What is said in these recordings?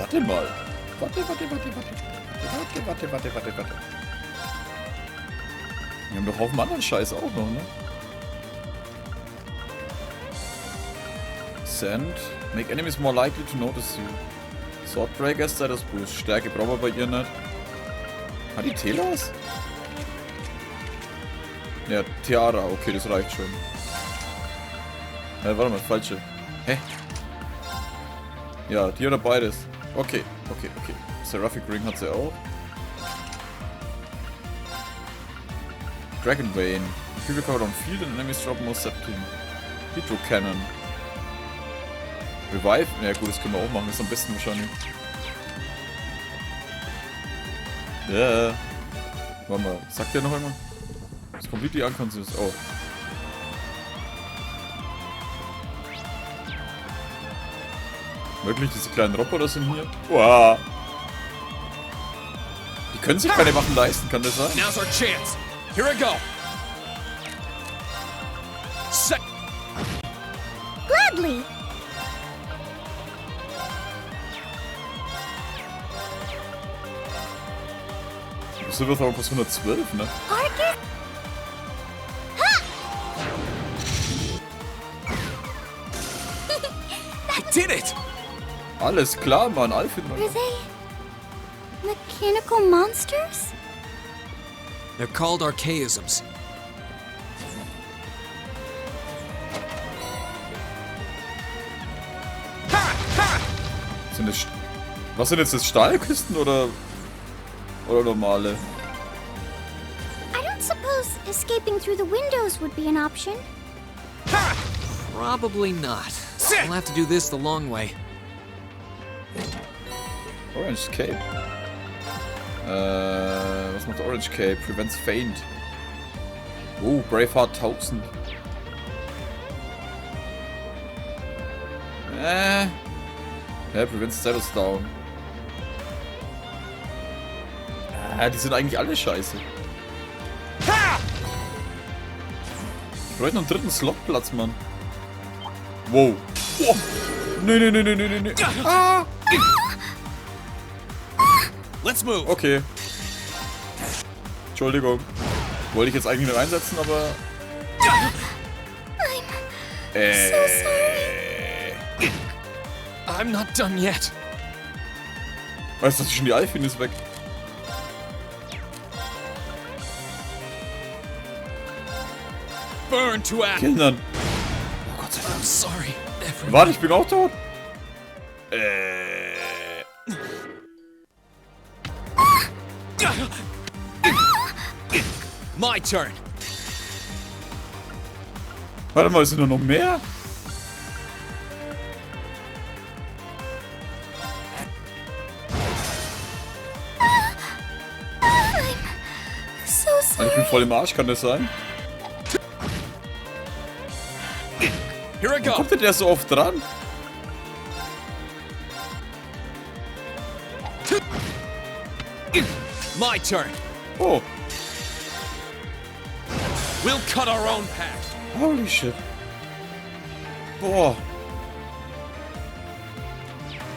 Warte mal. Warte. Wir haben doch Haufen anderen Scheiß auch noch, ne? Send. Make enemies more likely to notice you. Swordbreaker Status Boost. Stärke brauchen wir bei ihr nicht. Hat die TLoH? Ja, Tiara. Okay, das reicht schon. Warte mal, falsche. Hä? Ja, die oder beides. Okay. Seraphic Ring hat sie auch. Dragon Vein. People covered on field and enemies drop more Septim. Hydro Cannon. Revive? Ja gut, das können wir auch machen. Das ist am besten wahrscheinlich. Ja. Warte mal. Sagt der noch einmal? Das ist completely unconscious. Oh. Wirklich, diese kleinen Roboter sind hier? Wow. Die können sich keine Waffen leisten, kann das sein? Now's our chance. Here we go. Gladly. Silver Thorn kostet 112, ne? I did it. Alles klar, Mann. Alfred, Mann. Are they mechanical monsters? They're called archaisms. Sind das was sind jetzt das Stahlkisten oder normale? I don't suppose escaping through the windows would be an option. Probably not. We'll have to do this the long way. Orange Cape. Was macht Orange Cape? Prevents Faint. Oh, Braveheart 1000. Ja, prevents Status Down. Die sind eigentlich alle scheiße. Ich bräuchte noch einen dritten Slotplatz, Mann. Wow. Oh. Nee. Ah. Let's move. Okay. Entschuldigung. Wollte ich jetzt eigentlich nicht einsetzen, aber... So sorry. I'm not done yet. Weißt du, schon die Alfin ist weg. Burn to act. Kindern. Oh Gott sei Dank. I'm sorry, everyone. Warte, ich bin auch tot. My turn. Warte mal, sind da noch mehr? So sorry. Ich bin voll im Arsch, kann das sein? Here I go. Kommt denn der so oft dran? My turn. Oh, We'll cut our own path. holy shit. Boah.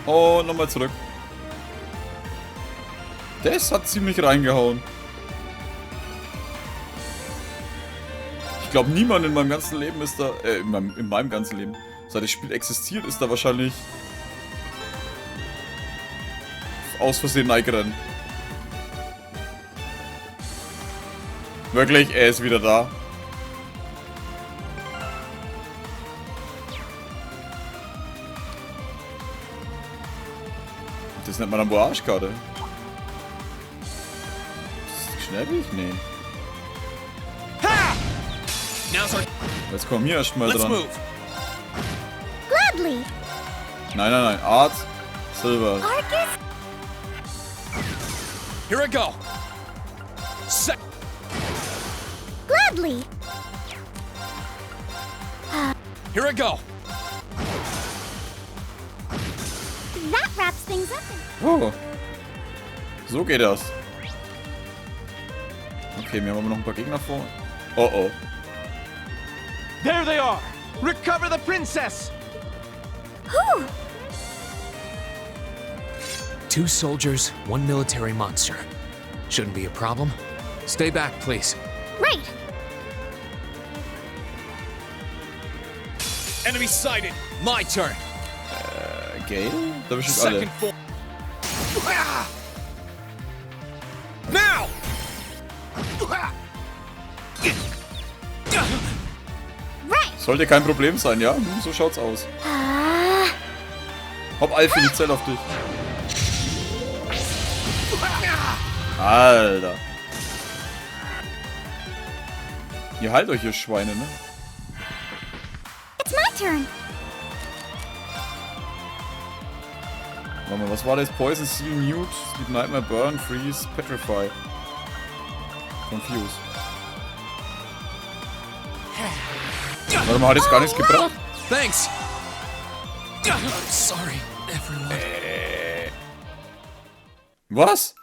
Oh, nochmal zurück. Das hat ziemlich reingehauen. Ich glaube, niemand in meinem ganzen Leben ist da, in meinem ganzen Leben, seit das Spiel existiert, ist da wahrscheinlich aus Versehen reingerannt. Wirklich, er ist wieder da. Das nennt man dann wohl Arschkarte. Ist das schnell wie ich? Nee. Now's our. Jetzt kommen wir erstmal Let's dran. move. Gladly. Nein. Art. Silver. Arcus. Here I go. Gladly. Here I go. That wraps things up. Oh. So geht das. Okay, wir haben aber noch ein paar Gegner vor. Oh oh. There they are! Recover the princess! Whew. 2 soldiers, 1 military monster. Shouldn't be a problem. Stay back, please. Right. Enemy sighted. My turn. Gale? Da bestimmt alle. Second form. Now! Right. Sollte kein Problem sein, ja? So schaut's aus. Hopp, Alfie, ich zähl auf dich. Alter. Ihr heilt euch, ihr Schweine, ne? It's my turn. Warte mal, was war das? Poison, Seal, Mute, Sleep, Nightmare, Burn, Freeze, Petrify. Confuse. Warte mal, hat jetzt gar nichts gebracht? Thanks. Sorry, everyone. Was?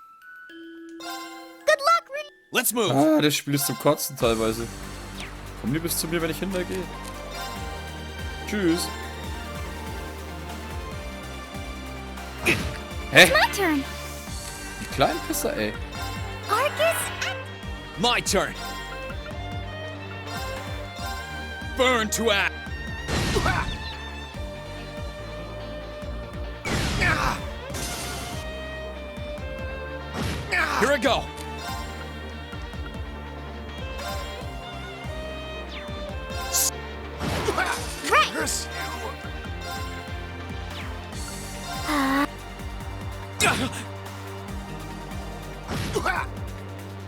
Good luck, Rean. Let's move. Ah, das Spiel ist zum Kotzen teilweise. Komm lieber bis zu mir, wenn ich hintergehe. Tschüss. Hä? My turn. Die kleinen Pisser, ey. Argus. My turn. Burn to act. Here I go. Right.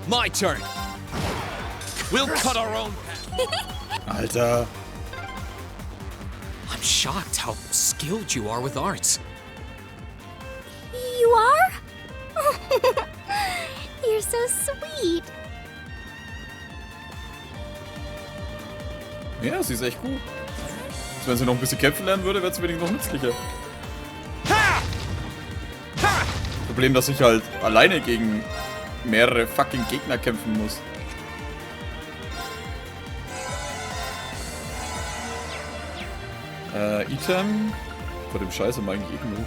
My turn. We'll cut our own path. Alter. I'm shocked how skilled you are with arts. You are? You're so sweet. Ja, sie ist echt gut. Also wenn sie noch ein bisschen kämpfen lernen würde, wäre es wenigstens noch nützlicher. Problem, dass ich halt alleine gegen mehrere fucking Gegner kämpfen muss. Item. Vor dem Scheiß haben wir eigentlich eh genug.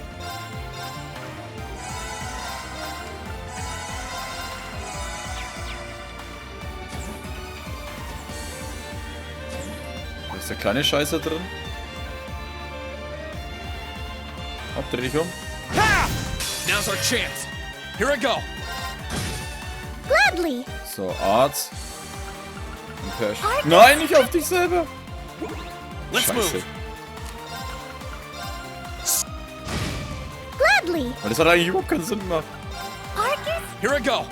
Da ist der kleine Scheißer drin. Hopp, dreh dich um. Now's our chance. Here I go. Gladly. So, Arts. Nein, nicht auf dich selber. Let's Scheiße. move. Gladly. Weil das hat eigentlich überhaupt keinen Sinn gemacht. Argus. Here I go.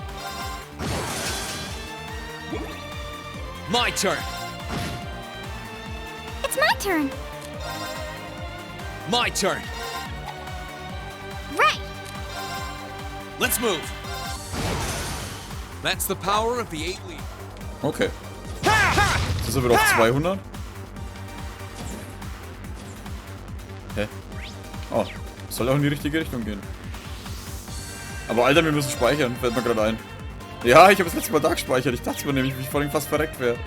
My turn. It's my turn. My turn. Right. Let's move. That's the power of the 8 lead. Okay. Jetzt sind wir wieder auf 200. Hä? Oh, soll auch in die richtige Richtung gehen. Aber Alter, wir müssen speichern, fällt mir gerade ein. Ja, ich habe das letzte Mal da gespeichert. Ich dachte mir nämlich, wie ich vorhin fast verreckt wäre.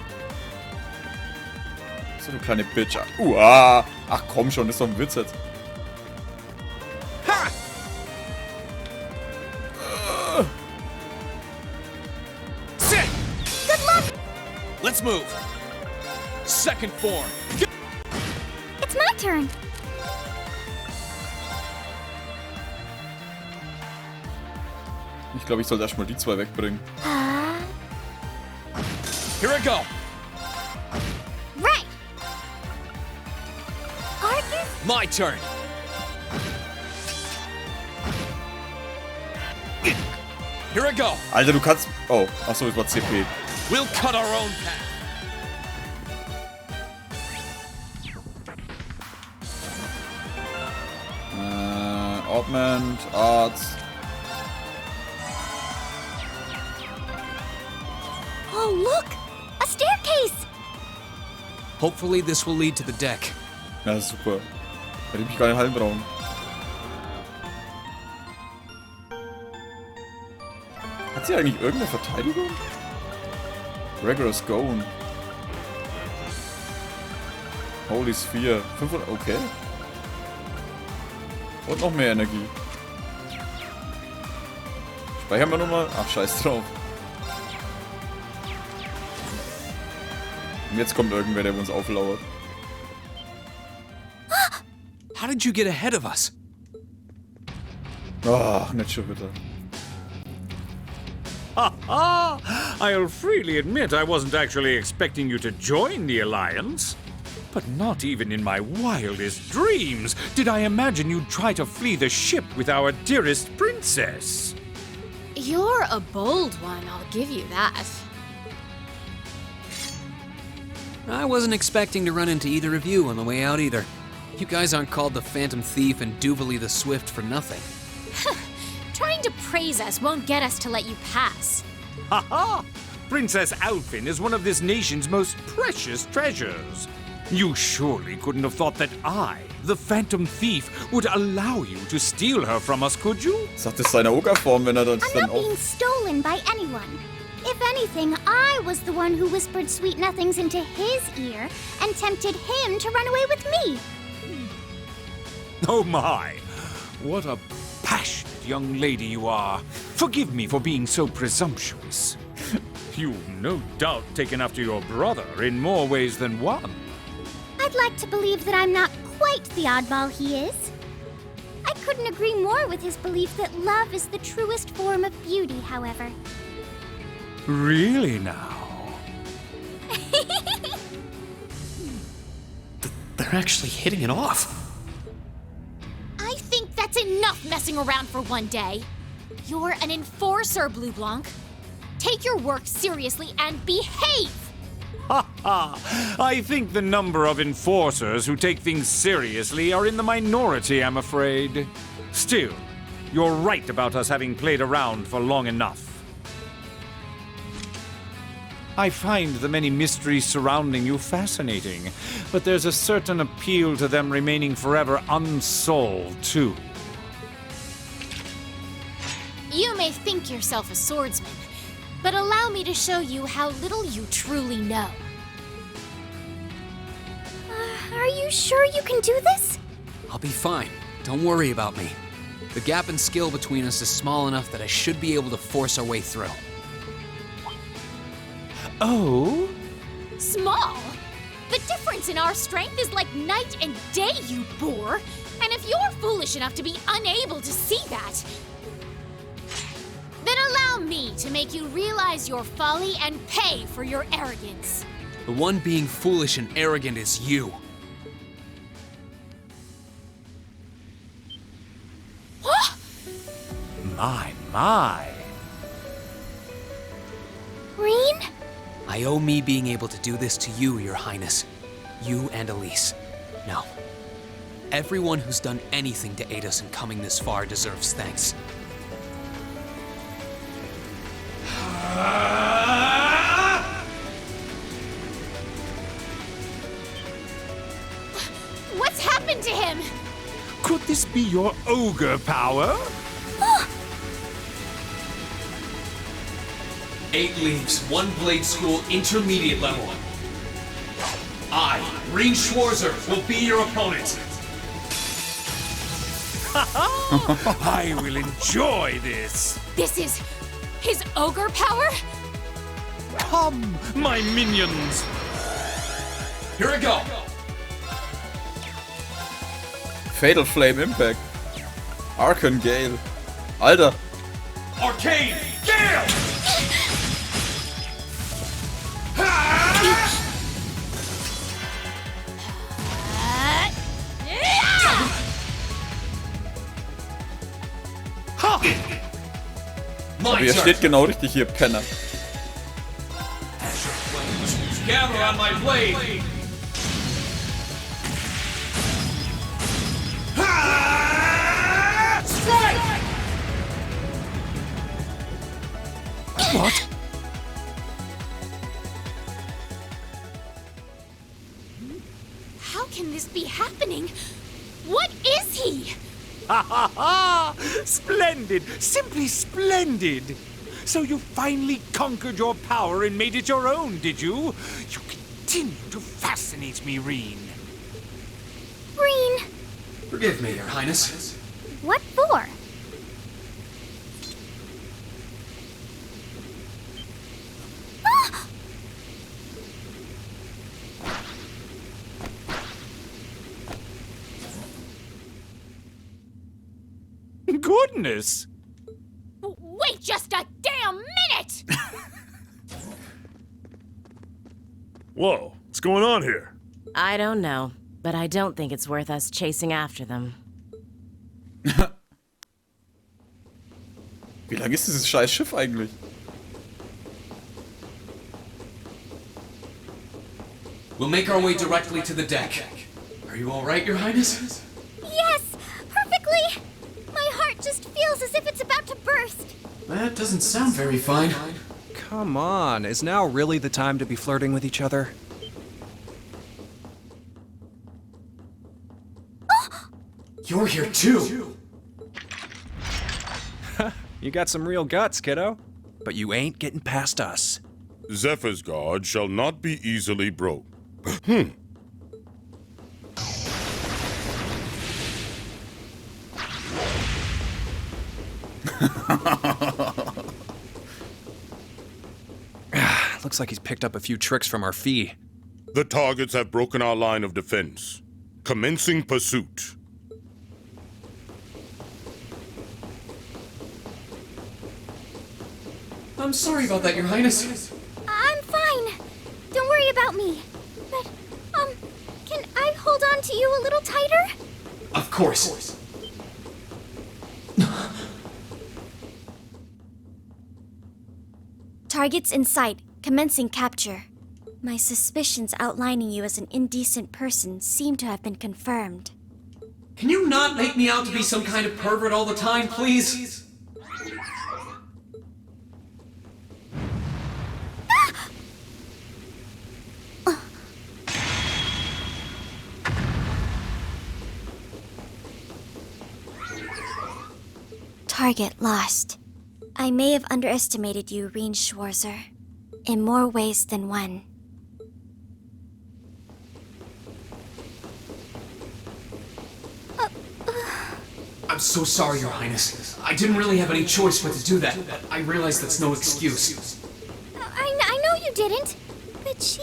So, du kleine Bitch. Ach komm schon, das ist doch ein Witz jetzt. Let's move. Second form. It's my turn. Ich glaube, ich sollte erstmal die zwei wegbringen. Here I go. Right. Argus. My turn. Here I go. Alter, du kannst... Oh, achso, es war CP. We'll cut our own path. Augment, Arts. Oh, look! A staircase! Hopefully this will lead to the deck. Ja, super. Hätte ich mich gar nicht heilen brauchen. Hat sie eigentlich irgendeine Verteidigung? Regular Scone. Holy Sphere. 500, okay. Und noch mehr Energie. Speichern wir nochmal? Ach, scheiß drauf. Und jetzt kommt irgendwer, der uns auflauert. How did you get ahead of us? Ach, nicht schon wieder. I'll freely admit I wasn't actually expecting you to join the Alliance. But not even in my wildest dreams did I imagine you'd try to flee the ship with our dearest princess. You're a bold one, I'll give you that. I wasn't expecting to run into either of you on the way out either. You guys aren't called the Phantom Thief and Duvalie the Swift for nothing. Trying to praise us won't get us to let you pass. Ha! Princess Alfin is one of this nation's most precious treasures. You surely couldn't have thought that I, the Phantom Thief, would allow you to steal her from us, could you? Sagt es seine Ogerform, wenn er das I'm dann not auch... being stolen by anyone. If anything, I was the one who whispered sweet nothings into his ear and tempted him to run away with me. Oh my! What a passionate young lady you are. Forgive me for being so presumptuous. You've no doubt taken after your brother in more ways than one. I'd like to believe that I'm not quite the oddball he is. I couldn't agree more with his belief that love is the truest form of beauty, however. Really now? They're actually hitting it off. I think that's enough messing around for one day. You're an enforcer, Blue Blanc. Take your work seriously and behave! I think the number of enforcers who take things seriously are in the minority, I'm afraid. Still, you're right about us having played around for long enough. I find the many mysteries surrounding you fascinating, but there's a certain appeal to them remaining forever unsolved, too. You may think yourself a swordsman, but allow me to show you how little you truly know. Are you sure you can do this? I'll be fine. Don't worry about me. The gap in skill between us is small enough that I should be able to force our way through. Oh? Small? The difference in our strength is like night and day, you boor! And if you're foolish enough to be unable to see that, then allow me to make you realize your folly and pay for your arrogance. The one being foolish and arrogant is you. My. Rean? I owe me being able to do this to you, Your Highness. You and Elise. Now, everyone who's done anything to aid us in coming this far deserves thanks. What's happened to him? Could this be your ogre power? 8 leaves, 1 blade school, intermediate level. I, Rean Schwarzer, will be your opponent. I will enjoy this. This is his ogre power? Come, my minions. Here we go. Fatal Flame Impact. Arcane Gale. Alter. Arcane Gale! Aber ihr steht genau richtig hier, Penner. Gather on my blade. Strike! What? How can this be happening? What is he? Ha ha ha! Splendid! Simply splendid! So you finally conquered your power and made it your own, did you? You continue to fascinate me, Rean. Rean, Forgive me, Your Highness. what for? goodness! Wait just a damn minute! Whoa, what's going on here? I don't know, but I don't think it's worth us chasing after them. Wie lang ist dieses scheiß Schiff eigentlich? We'll make our way directly to the deck. Are you all right, Your Highness? Yes, perfectly. My heart just feels as if it's about to burst. That doesn't sound very fine. Come on, is now really the time to be flirting with each other? You're here too. You got some real guts, kiddo. But you ain't getting past us. Zephyr's guard shall not be easily broke. Looks like he's picked up a few tricks from our fee. The targets have broken our line of defense. Commencing pursuit. I'm sorry about that, Your Highness. I'm fine. Don't worry about me. But, can I hold on to you a little tighter? Of course. Targets in sight. Commencing capture. My suspicions outlining you as an indecent person seem to have been confirmed. Can you not make me out to be some kind of pervert all the time, please? Target lost. I may have underestimated you, Rean Schwarzer. In more ways than one. I'm so sorry, Your Highness. I didn't really have any choice but to do that, but I realize that's no excuse. I know you didn't, but she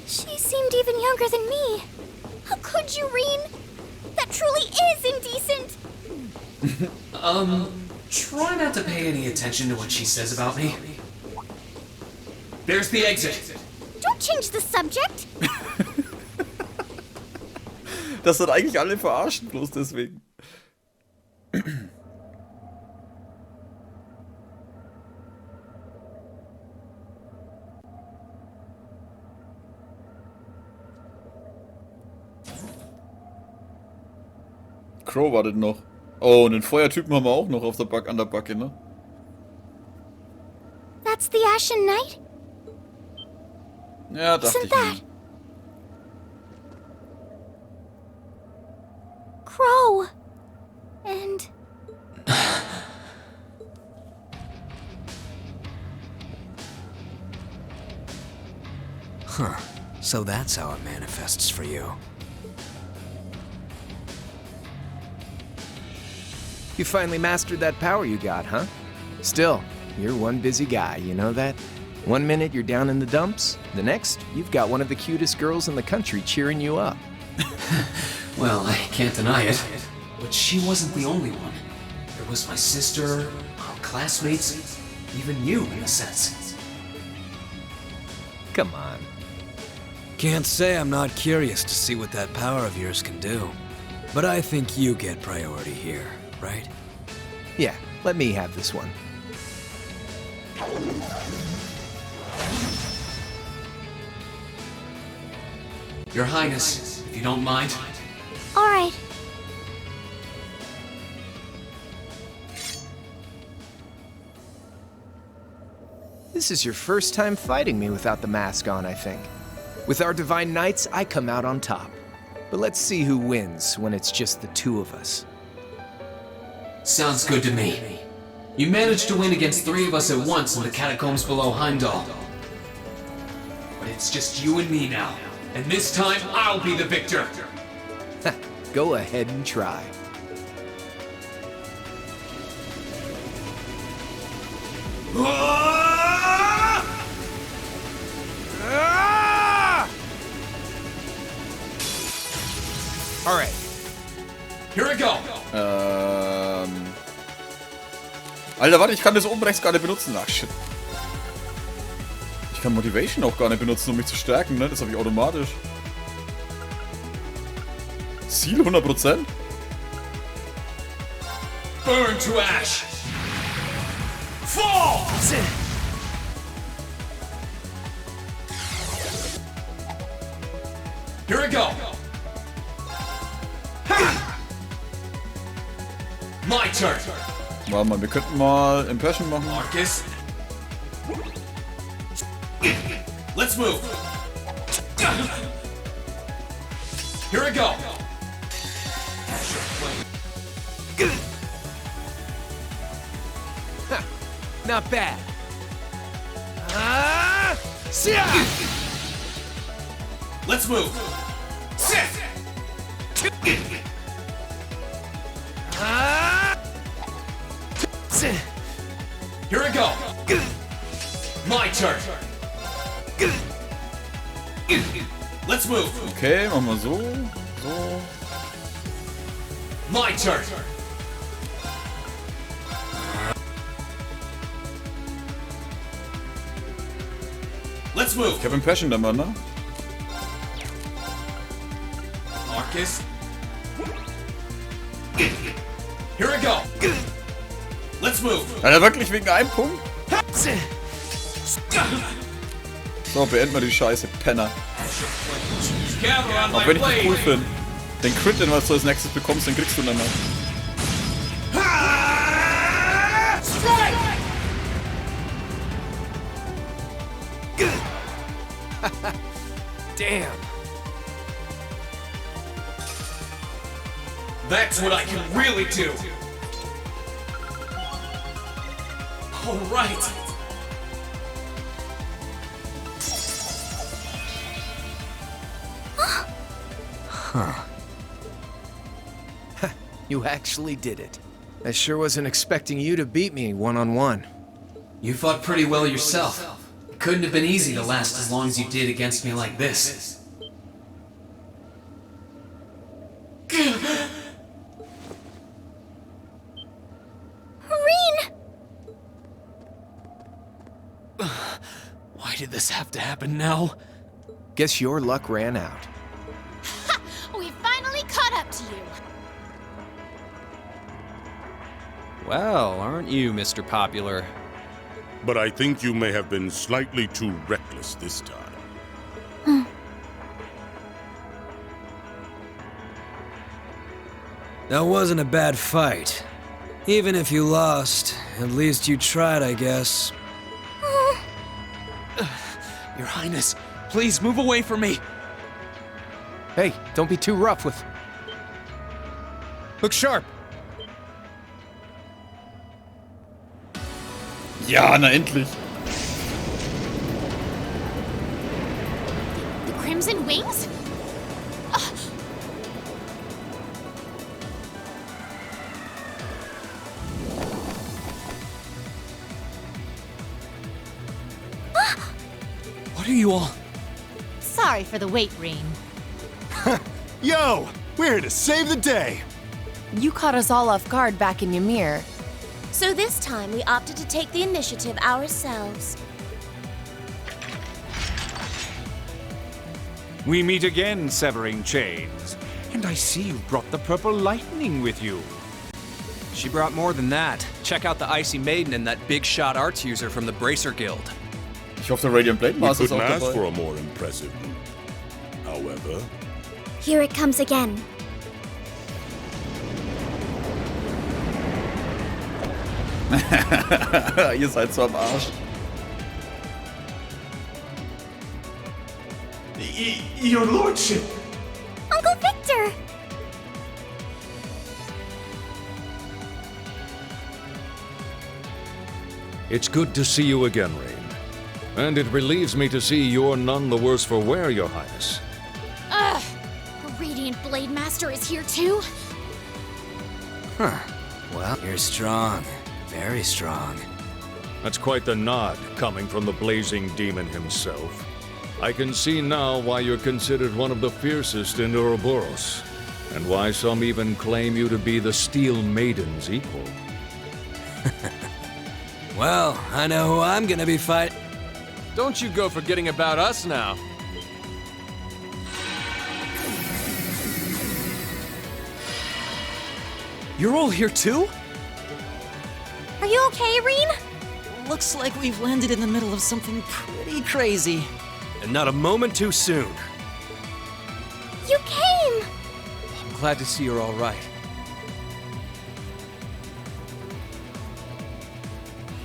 seemed even younger than me. How could you, Rean? That truly is indecent. Try not to pay any attention to what she says about me. There's the exit. Don't change the subject. Das sind eigentlich alle verarschen, bloß deswegen. Crow wartet noch. Oh, und den Feuertypen haben wir auch noch auf der an der Backe, ne? That's the Ashen Knight? Ja, dachte ich mir. Crow. And... Huh. So that's how it manifests for you. You finally mastered that power you got, huh? Still, you're one busy guy, you know that? One minute you're down in the dumps, the next, you've got one of the cutest girls in the country cheering you up. Well, I can't deny it, but she wasn't the only one. There was my sister, our classmates, even you in a sense. Come on. Can't say I'm not curious to see what that power of yours can do. But I think you get priority here, right? Yeah, let me have this one. Your Highness, if you don't mind. All right. This is your first time fighting me without the mask on, I think. With our Divine Knights, I come out on top. But let's see who wins when it's just the two of us. Sounds good to me. You managed to win against 3 of us at once in the catacombs below Heimdallr. But it's just you and me now. And this time, I'll be the victor! Go ahead and try. Alright. Here I go! Alter, warte, ich kann das oben rechts gar nicht benutzen. Ach, shit. Ich kann Motivation auch gar nicht benutzen, um mich zu stärken, ne? Das habe ich automatisch. Ziel 100%? Burn to ash! Fall! Here we go! My turn! Warte mal, wir könnten mal Impression machen. Marcus. Let's move. Here we go. Not bad. Let's move. Here we go. My turn. Let's move. Okay, machen wir so. So. My turn. Let's move. Ich habe Impression dann mal, ne? Marcus. Here we go. Let's move. Alter, wirklich wegen einem Punkt? So, beenden wir die Scheiße, Penner. Auch wenn ich dich cool finde. Den Crit, den was du als nächstes bekommst, den kriegst du dann mal. Damn. That's what I can really do. All right. You actually did it. I sure wasn't expecting you to beat me one-on-one. You fought pretty well yourself. It couldn't have been easy to last as long as you did against me like this. Rean! Why did this have to happen now? Guess your luck ran out. We finally caught up to you. Well, aren't you, Mr. Popular? But I think you may have been slightly too reckless this time. That wasn't a bad fight. Even if you lost, at least you tried, I guess. Your Highness, please move away from me. Hey, don't be too rough with... Look sharp. Ja, na endlich. The Crimson Wings? What are you all... Sorry for the wait, Rean. Yo, we're here to save the day. You caught us all off guard back in Ymir. So this time we opted to take the initiative ourselves. We meet again, severing chains. And I see you brought the purple lightning with you. She brought more than that. Check out the Icy Maiden and that big shot arts user from the Bracer Guild. Ich hoffe, der Radiant Blade We Master ist couldn't auch ask dabei. for a more impressive move. However, Here it comes again. Ihr seid so am Arsch. Your Lordship! Uncle Victor! It's good to see you again, Rean. And it relieves me to see you're none the worse for wear, Your Highness. Ugh! The Radiant Blade Master is here too? Huh. Well, you're strong. Very strong. That's quite the nod, coming from the blazing demon himself. I can see now why you're considered one of the fiercest in Ouroboros, and why some even claim you to be the Steel Maiden's equal. Well, I know who I'm gonna be fighting. Don't you go forgetting about us now. You're all here too? Are you okay, Rean? Looks like we've landed in the middle of something pretty crazy. And not a moment too soon. You came! I'm glad to see you're all right.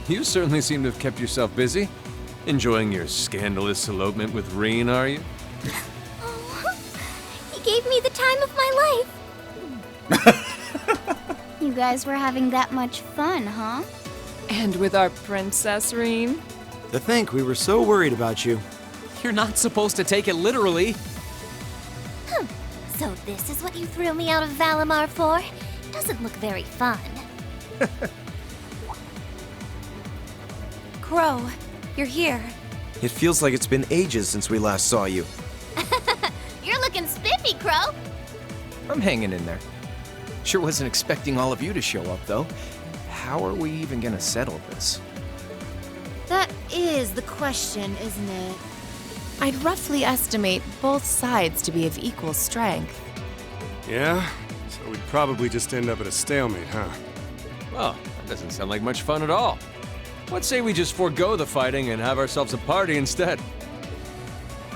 You certainly seem to have kept yourself busy. Enjoying your scandalous elopement with Rean, are you? Oh, he gave me the time of my life. You guys were having that much fun, huh? And with our princess, Rean? To think we were so worried about you. You're not supposed to take it literally. So this is what you threw me out of Valimar for? Doesn't look very fun. Crow, you're here. It feels like it's been ages since we last saw you. You're looking spiffy, Crow. I'm hanging in there. Sure wasn't expecting all of you to show up, though. How are we even gonna settle this? That is the question, isn't it? I'd roughly estimate both sides to be of equal strength. Yeah? So we'd probably just end up at a stalemate, huh? Well, that doesn't sound like much fun at all. Let's say we just forego the fighting and have ourselves a party instead.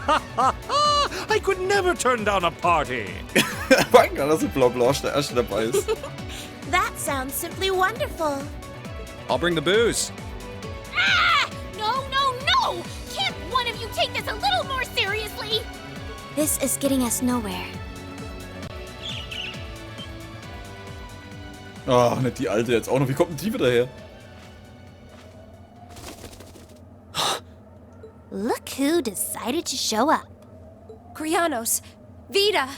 Ha ha ha! I could never turn down a party! Mein Gott, dass ein Blau-Blau der Erste dabei ist. That sounds simply wonderful. I'll bring the booze. Ah! No, no, no! Can't one of you take this a little more seriously? This is getting us nowhere. Oh, nicht die Alte jetzt auch noch. Wie kommt denn die wieder her? Look who decided to show up. Krianos, Vida.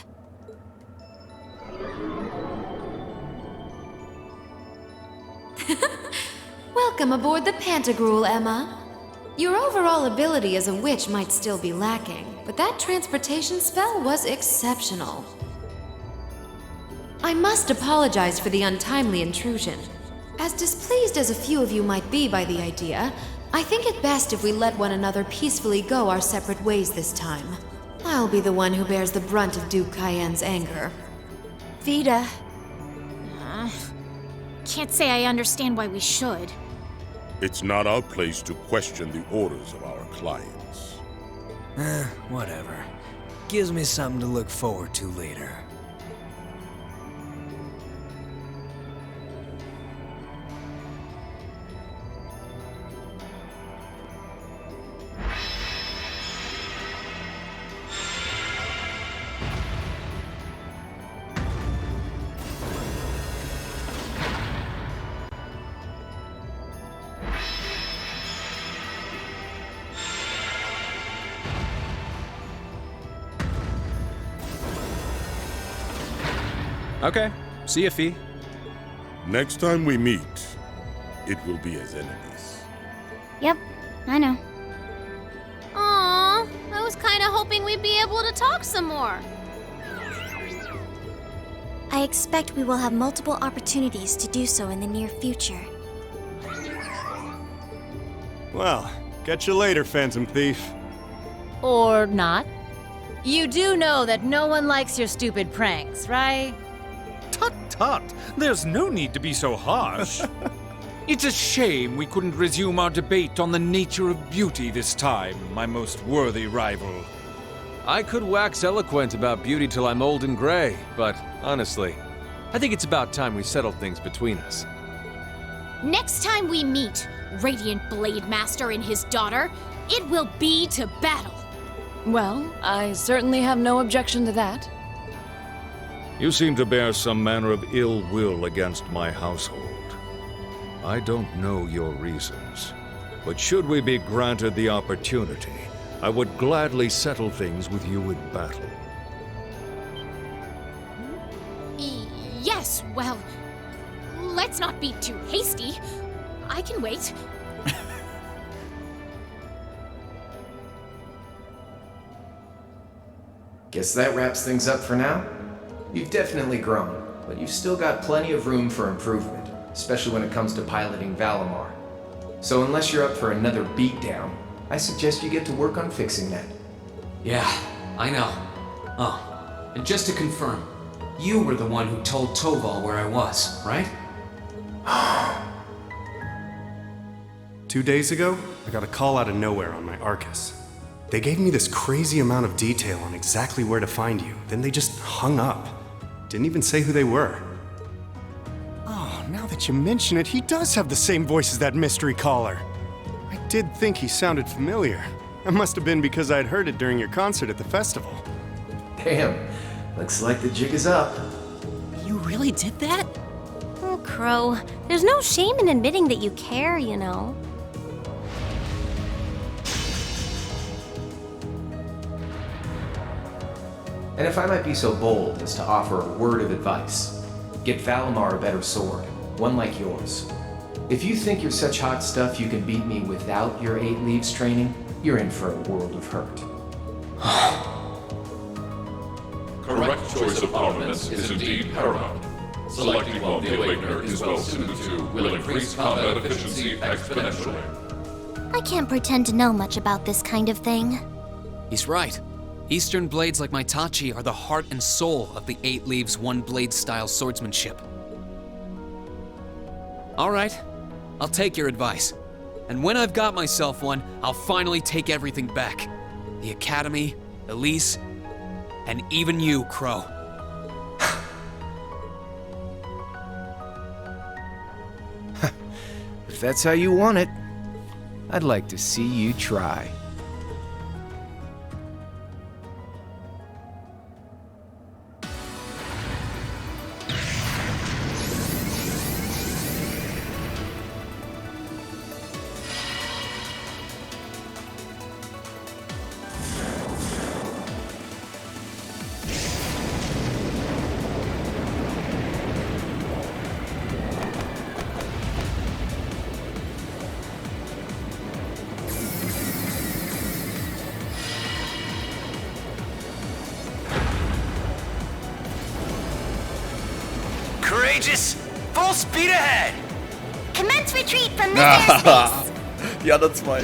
Welcome aboard the Pantagruel, Emma. Your overall ability as a witch might still be lacking, but that transportation spell was exceptional. I must apologize for the untimely intrusion. As displeased as a few of you might be by the idea, I think it best if we let one another peacefully go our separate ways this time. I'll be the one who bears the brunt of Duke Cayenne's anger. Vida. Can't say I understand why we should. It's not our place to question the orders of our clients. Whatever. Gives me something to look forward to later. Okay. See ya, Fee. Next time we meet, it will be as enemies. Yep, I know. Aww, I was kind of hoping we'd be able to talk some more. I expect we will have multiple opportunities to do so in the near future. Well, catch you later, Phantom Thief. Or not. You do know that no one likes your stupid pranks, right? Tut tut! There's no need to be so harsh. It's a shame we couldn't resume our debate on the nature of beauty this time, my most worthy rival. I could wax eloquent about beauty till I'm old and gray, but honestly, I think it's about time we settled things between us. Next time we meet, Radiant Blade Master and his daughter, it will be to battle. Well, I certainly have no objection to that. You seem to bear some manner of ill will against my household. I don't know your reasons, but should we be granted the opportunity, I would gladly settle things with you in battle. Yes, well, let's not be too hasty. I can wait. Guess that wraps things up for now. You've definitely grown, but you've still got plenty of room for improvement, especially when it comes to piloting Valimar. So unless you're up for another beatdown, I suggest you get to work on fixing that. Yeah, I know. Oh, and just to confirm, you were the one who told TLoH where I was, right? 2 days ago, I got a call out of nowhere on my Arcus. They gave me this crazy amount of detail on exactly where to find you, then they just hung up. Didn't even say who they were. Oh, now that you mention it, he does have the same voice as that mystery caller. I did think he sounded familiar. That must have been because I'd heard it during your concert at the festival. Damn, looks like the jig is up. You really did that? Oh, Crow, there's no shame in admitting that you care, you know. And if I might be so bold as to offer a word of advice, get Valimar a better sword, one like yours. If you think you're such hot stuff you can beat me without your 8 leaves training, you're in for a world of hurt. Correct choice of armaments is indeed paramount. Selecting one the Awakener is well suited to will increase combat efficiency exponentially. I can't pretend to know much about this kind of thing. He's right. Eastern blades like my Tachi are the heart and soul of the 8 leaves 1 blade style swordsmanship. Alright, I'll take your advice. And when I've got myself one, I'll finally take everything back. The Academy, Elise, and even you, Crow. If that's how you want it, I'd like to see you try. Courageous! Full speed ahead! Commence retreat from this airspace! Die anderen zwei.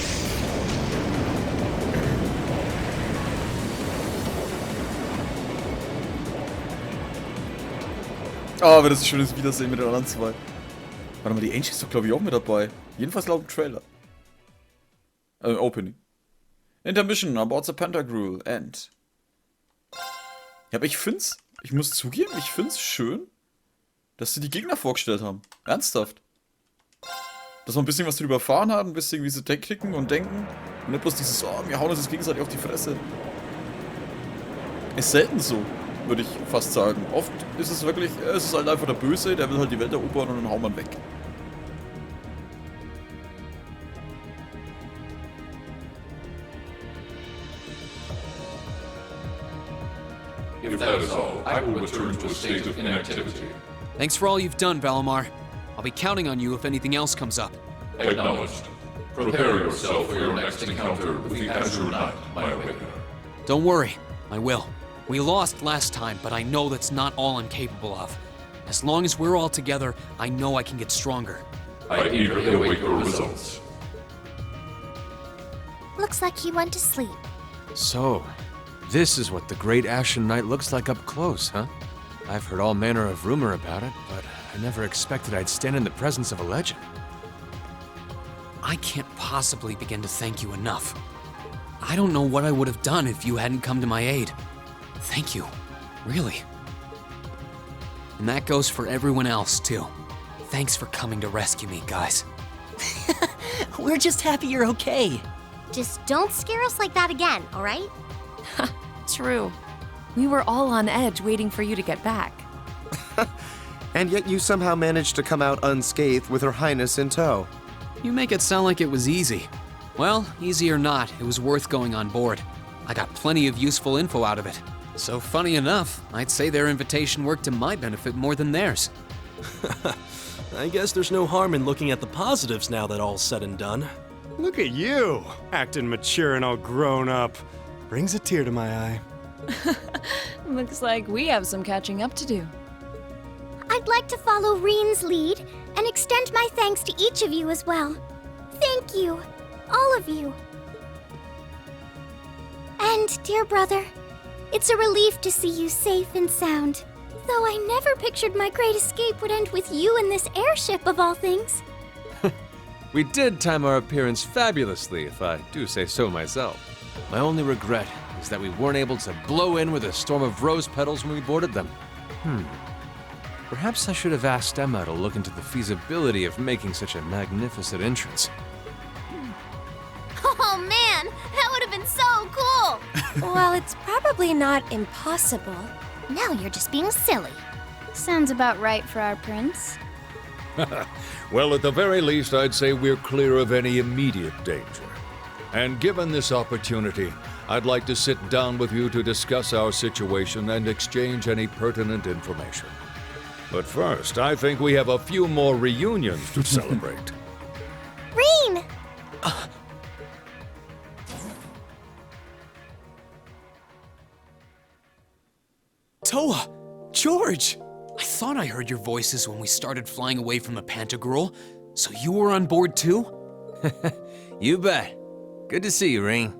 Oh, aber das ist ein schönes Wiedersehen mit den anderen zwei. Warte mal, die Angie ist doch, glaube ich, auch mit dabei. Jedenfalls laut dem Trailer. Opening. Intermission aboard the Pantagruel. End. Ja, aber ich muss zugeben, ich find's schön, dass sie die Gegner vorgestellt haben. Ernsthaft. Dass wir ein bisschen was drüber erfahren haben, ein bisschen wie sie Techniken und denken. Und nicht bloß dieses, oh, wir hauen uns jetzt gegenseitig auf die Fresse. Ist selten so, würde ich fast sagen. Oft ist es wirklich, es ist halt einfach der Böse, der will halt die Welt erobern und dann hauen wir weg. If that is all, I will return to a state of inactivity. Thanks for all you've done, Valimar. I'll be counting on you if anything else comes up. Acknowledged. Prepare yourself for your next encounter with the Azure Knight, my Awakener. Don't worry, I will. We lost last time, but I know that's not all I'm capable of. As long as we're all together, I know I can get stronger. I eagerly await your results. Looks like he went to sleep. So, this is what the Great Ashen Knight looks like up close, huh? I've heard all manner of rumor about it, but I never expected I'd stand in the presence of a legend. I can't possibly begin to thank you enough. I don't know what I would have done if you hadn't come to my aid. Thank you, really. And that goes for everyone else, too. Thanks for coming to rescue me, guys. We're just happy you're okay. Just don't scare us like that again, alright? True. We were all on edge waiting for you to get back. And yet you somehow managed to come out unscathed with Her Highness in tow. You make it sound like it was easy. Well, easy or not, it was worth going on board. I got plenty of useful info out of it. So funny enough, I'd say their invitation worked to my benefit more than theirs. I guess there's no harm in looking at the positives now that all's said and done. Look at you, acting mature and all grown up. Brings a tear to my eye. Looks like we have some catching up to do. I'd like to follow Rean's lead and extend my thanks to each of you as well. Thank you, all of you. And, dear brother, it's a relief to see you safe and sound. Though I never pictured my great escape would end with you in this airship of all things. We did time our appearance fabulously, if I do say so myself. My only regret is that we weren't able to blow in with a storm of rose petals when we boarded them. Perhaps I should have asked Emma to look into the feasibility of making such a magnificent entrance. Oh man, that would have been so cool! Well, it's probably not impossible. Now you're just being silly. Sounds about right for our prince. Well, at the very least, I'd say we're clear of any immediate danger. And given this opportunity, I'd like to sit down with you to discuss our situation and exchange any pertinent information. But first, I think we have a few more reunions to celebrate. Rean! Toa! George! I thought I heard your voices when we started flying away from the Pantagruel, so you were on board too? You bet. Good to see you, Rean.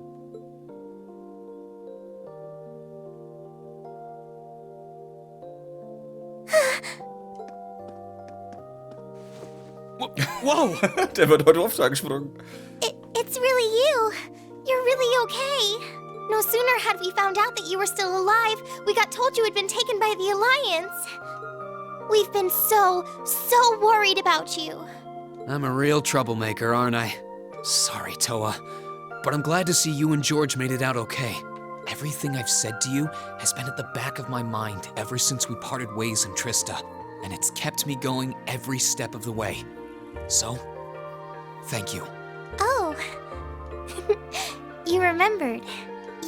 Whoa! Der wird heute oft angesprungen. It's really you. You're really okay. No sooner had we found out that you were still alive, we got told you had been taken by the Alliance. We've been so worried about you. I'm a real troublemaker, aren't I? Sorry, Toa. But I'm glad to see you and George made it out okay. Everything I've said to you has been at the back of my mind ever since we parted ways in Trista, and it's kept me going every step of the way. So, thank you. Oh. You remembered.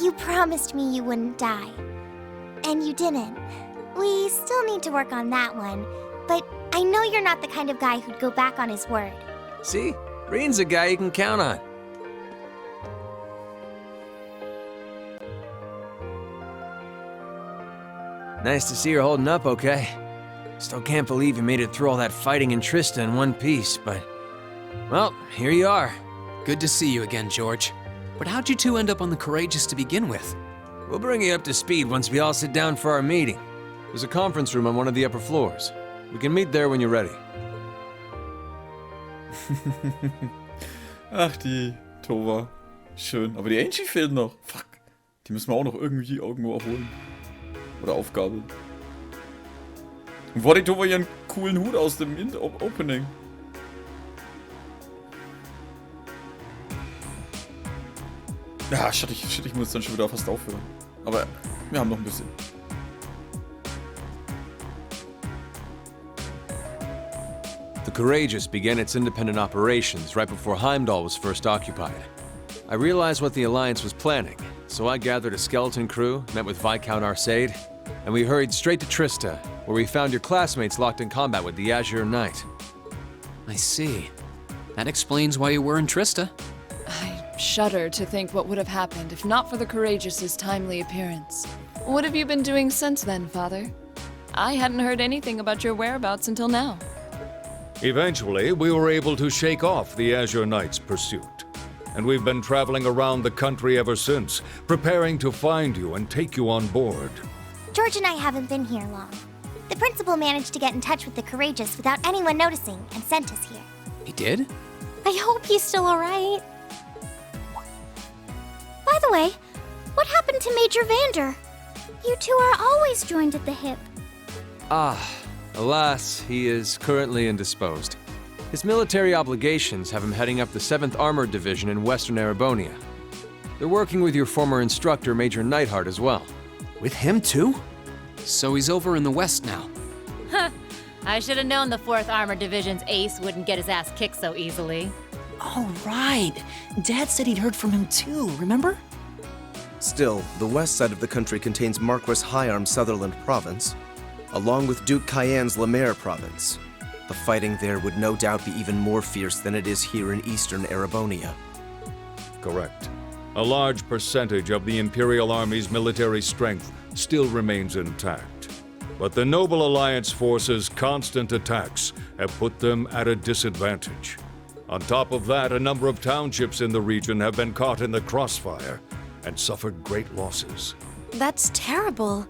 You promised me you wouldn't die. And you didn't. We still need to work on that one, but I know you're not the kind of guy who'd go back on his word. See? Rean's a guy you can count on. Nice to see you're holding up okay. Still can't believe you made it through all that fighting in Trista in one piece, but... well, here you are. Good to see you again, George. But how'd you two end up on the Courageous to begin with? We'll bring you up to speed once we all sit down for our meeting. There's a conference room on one of the upper floors. We can meet there when you're ready. Ach, die Tova. Schön. Aber die Angie fehlt noch. Fuck. Die müssen wir auch noch irgendwie irgendwo erholen. Oder aufgabeln. Und wo hat die Tova ihren coolen Hut aus dem Opening? Ja, shit, ich muss dann schon wieder fast aufhören. Aber wir haben noch ein bisschen. The Courageous began its independent operations right before Heimdallr was first occupied. I realized what the Alliance was planning, so I gathered a skeleton crew, met with Viscount Arcade, and we hurried straight to Trista, where we found your classmates locked in combat with the Azure Knight. I see. That explains why you were in Trista. I shudder to think what would have happened if not for the Courageous's timely appearance. What have you been doing since then, Father? I hadn't heard anything about your whereabouts until now. Eventually, we were able to shake off the Azure Knight's pursuit. And we've been traveling around the country ever since, preparing to find you and take you on board. George and I haven't been here long. The principal managed to get in touch with the Courageous without anyone noticing and sent us here. He did? I hope he's still alright. By the way, what happened to Major Vander? You two are always joined at the hip. Alas, he is currently indisposed. His military obligations have him heading up the 7th Armored Division in Western Erebonia. They're working with your former instructor, Major Neidhart, as well. With him too? So he's over in the west now. Huh. I should have known the 4th Armored Division's ace wouldn't get his ass kicked so easily. Oh, right. Dad said he'd heard from him too, remember? Still, the west side of the country contains Marquis Higharm's Sutherland province, along with Duke Cayenne's Lemaire province. The fighting there would no doubt be even more fierce than it is here in eastern Erebonia. Correct. A large percentage of the Imperial Army's military strength still remains intact. But the Noble Alliance forces' constant attacks have put them at a disadvantage. On top of that, a number of townships in the region have been caught in the crossfire and suffered great losses. That's terrible.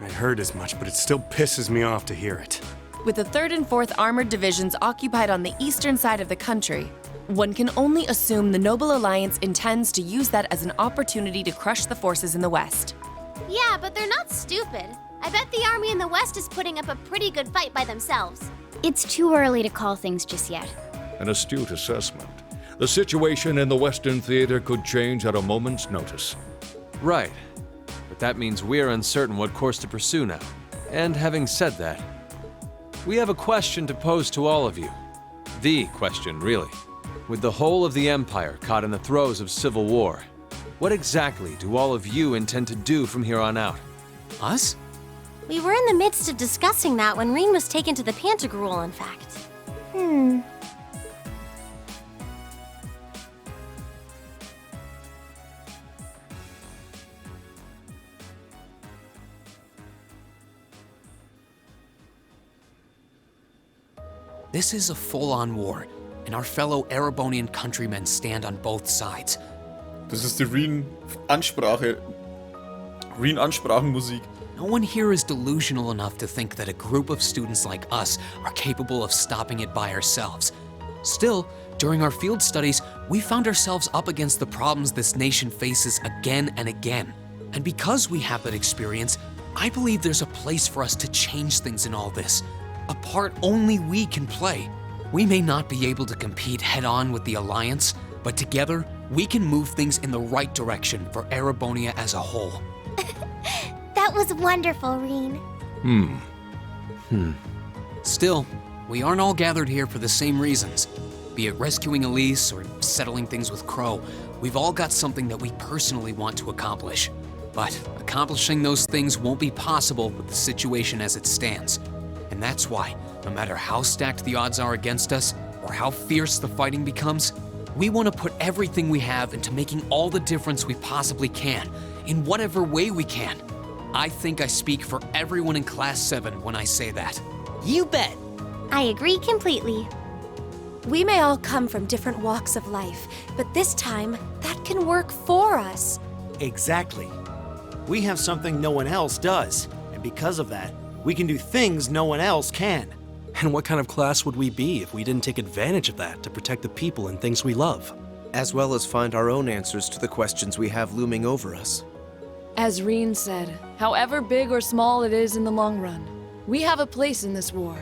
I heard as much, but it still pisses me off to hear it. With the 3rd and 4th Armored Divisions occupied on the eastern side of the country, one can only assume the Noble Alliance intends to use that as an opportunity to crush the forces in the west. Yeah, but they're not stupid. I bet the army in the west is putting up a pretty good fight by themselves. It's too early to call things just yet. An astute assessment. The situation in the Western Theater could change at a moment's notice. Right. But that means we're uncertain what course to pursue now. And having said that, we have a question to pose to all of you. The question, really. With the whole of the Empire caught in the throes of civil war, what exactly do all of you intend to do from here on out? Us? We were in the midst of discussing that when Rean was taken to the Pantagruel, in fact. This is a full-on war, and our fellow Erebonian countrymen stand on both sides. Das ist die Rean-Ansprachenmusik. No one here is delusional enough to think that a group of students like us are capable of stopping it by ourselves. Still, during our field studies, we found ourselves up against the problems this nation faces again and again. And because we have that experience, I believe there's a place for us to change things in all this. A part only we can play. We may not be able to compete head-on with the Alliance, but together, we can move things in the right direction for Erebonia as a whole. That was wonderful, Rean. Still, we aren't all gathered here for the same reasons. Be it rescuing Elise or settling things with Crow, we've all got something that we personally want to accomplish. But accomplishing those things won't be possible with the situation as it stands. And that's why, no matter how stacked the odds are against us, or how fierce the fighting becomes, we want to put everything we have into making all the difference we possibly can, in whatever way we can. I think I speak for everyone in Class 7 when I say that. You bet. I agree completely. We may all come from different walks of life, but this time, that can work for us. Exactly. We have something no one else does, and because of that, we can do things no one else can. And what kind of class would we be if we didn't take advantage of that to protect the people and things we love? As well as find our own answers to the questions we have looming over us. As Rean said, however big or small it is in the long run, we have a place in this war,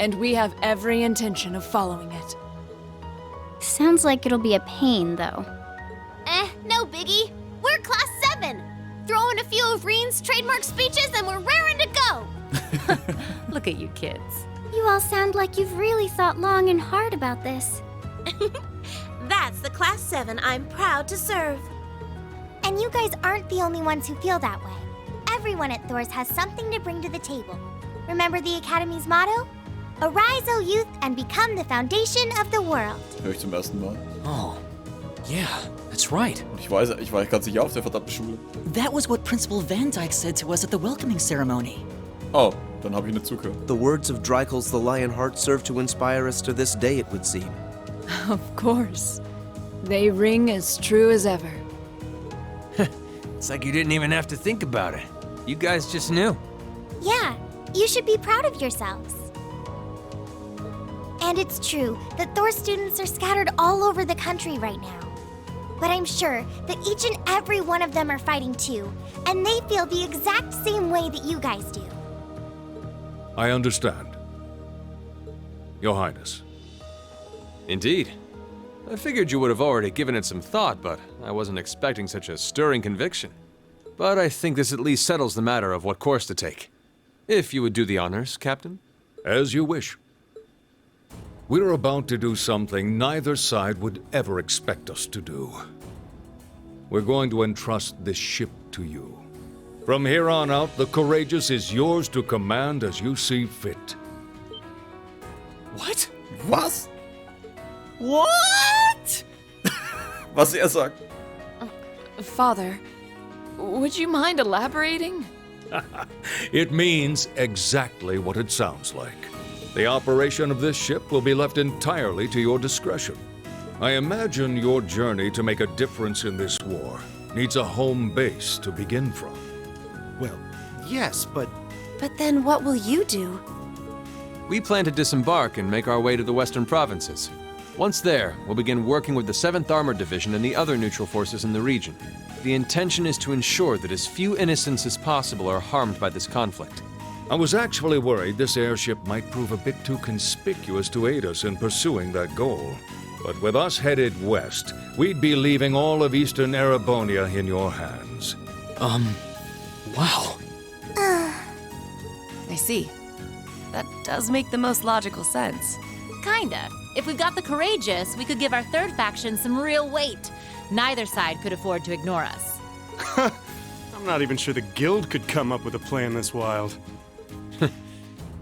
and we have every intention of following it. Sounds like it'll be a pain, though. No biggie. We're Class 7. Throw in a few of Rean's trademark speeches and we're raring to go. Look at you kids. You all sound like you've really thought long and hard about this. That's the Class 7 I'm proud to serve. And you guys aren't the only ones who feel that way. Everyone at Thor's has something to bring to the table. Remember the Academy's motto? Arise, O youth, and become the foundation of the world. Hör ich zum ersten Mal. Oh, yeah, that's right. Ich war ganz sicher auf der verdammten Schule. That was what Principal Van Dyke said to us at the welcoming ceremony. Oh, dann habe ich nicht zugehört. The words of Dreikel's the Lionheart serve to inspire us to this day, it would seem. Of course. They ring as true as ever. It's like you didn't even have to think about it. You guys just knew. Yeah, you should be proud of yourselves. And it's true that Thor students are scattered all over the country right now. But I'm sure that each and every one of them are fighting too, and they feel the exact same way that you guys do. I understand. Your Highness. Indeed. I figured you would have already given it some thought, but I wasn't expecting such a stirring conviction. But I think this at least settles the matter of what course to take. If you would do the honors, Captain. As you wish. We're about to do something neither side would ever expect us to do. We're going to entrust this ship to you. From here on out, the Courageous is yours to command as you see fit. What? Was? What? Was sagt. Father, would you mind elaborating? It means exactly what it sounds like. The operation of this ship will be left entirely to your discretion. I imagine your journey to make a difference in this war needs a home base to begin from. Well, yes, but... But then what will you do? We plan to disembark and make our way to the western provinces. Once there, we'll begin working with the 7th Armored Division and the other neutral forces in the region. The intention is to ensure that as few innocents as possible are harmed by this conflict. I was actually worried this airship might prove a bit too conspicuous to aid us in pursuing that goal. But with us headed west, we'd be leaving all of eastern Erebonia in your hands. Wow. I see. That does make the most logical sense. Kinda. If we've got the courageous, we could give our third faction some real weight. Neither side could afford to ignore us. I'm not even sure the guild could come up with a plan this wild.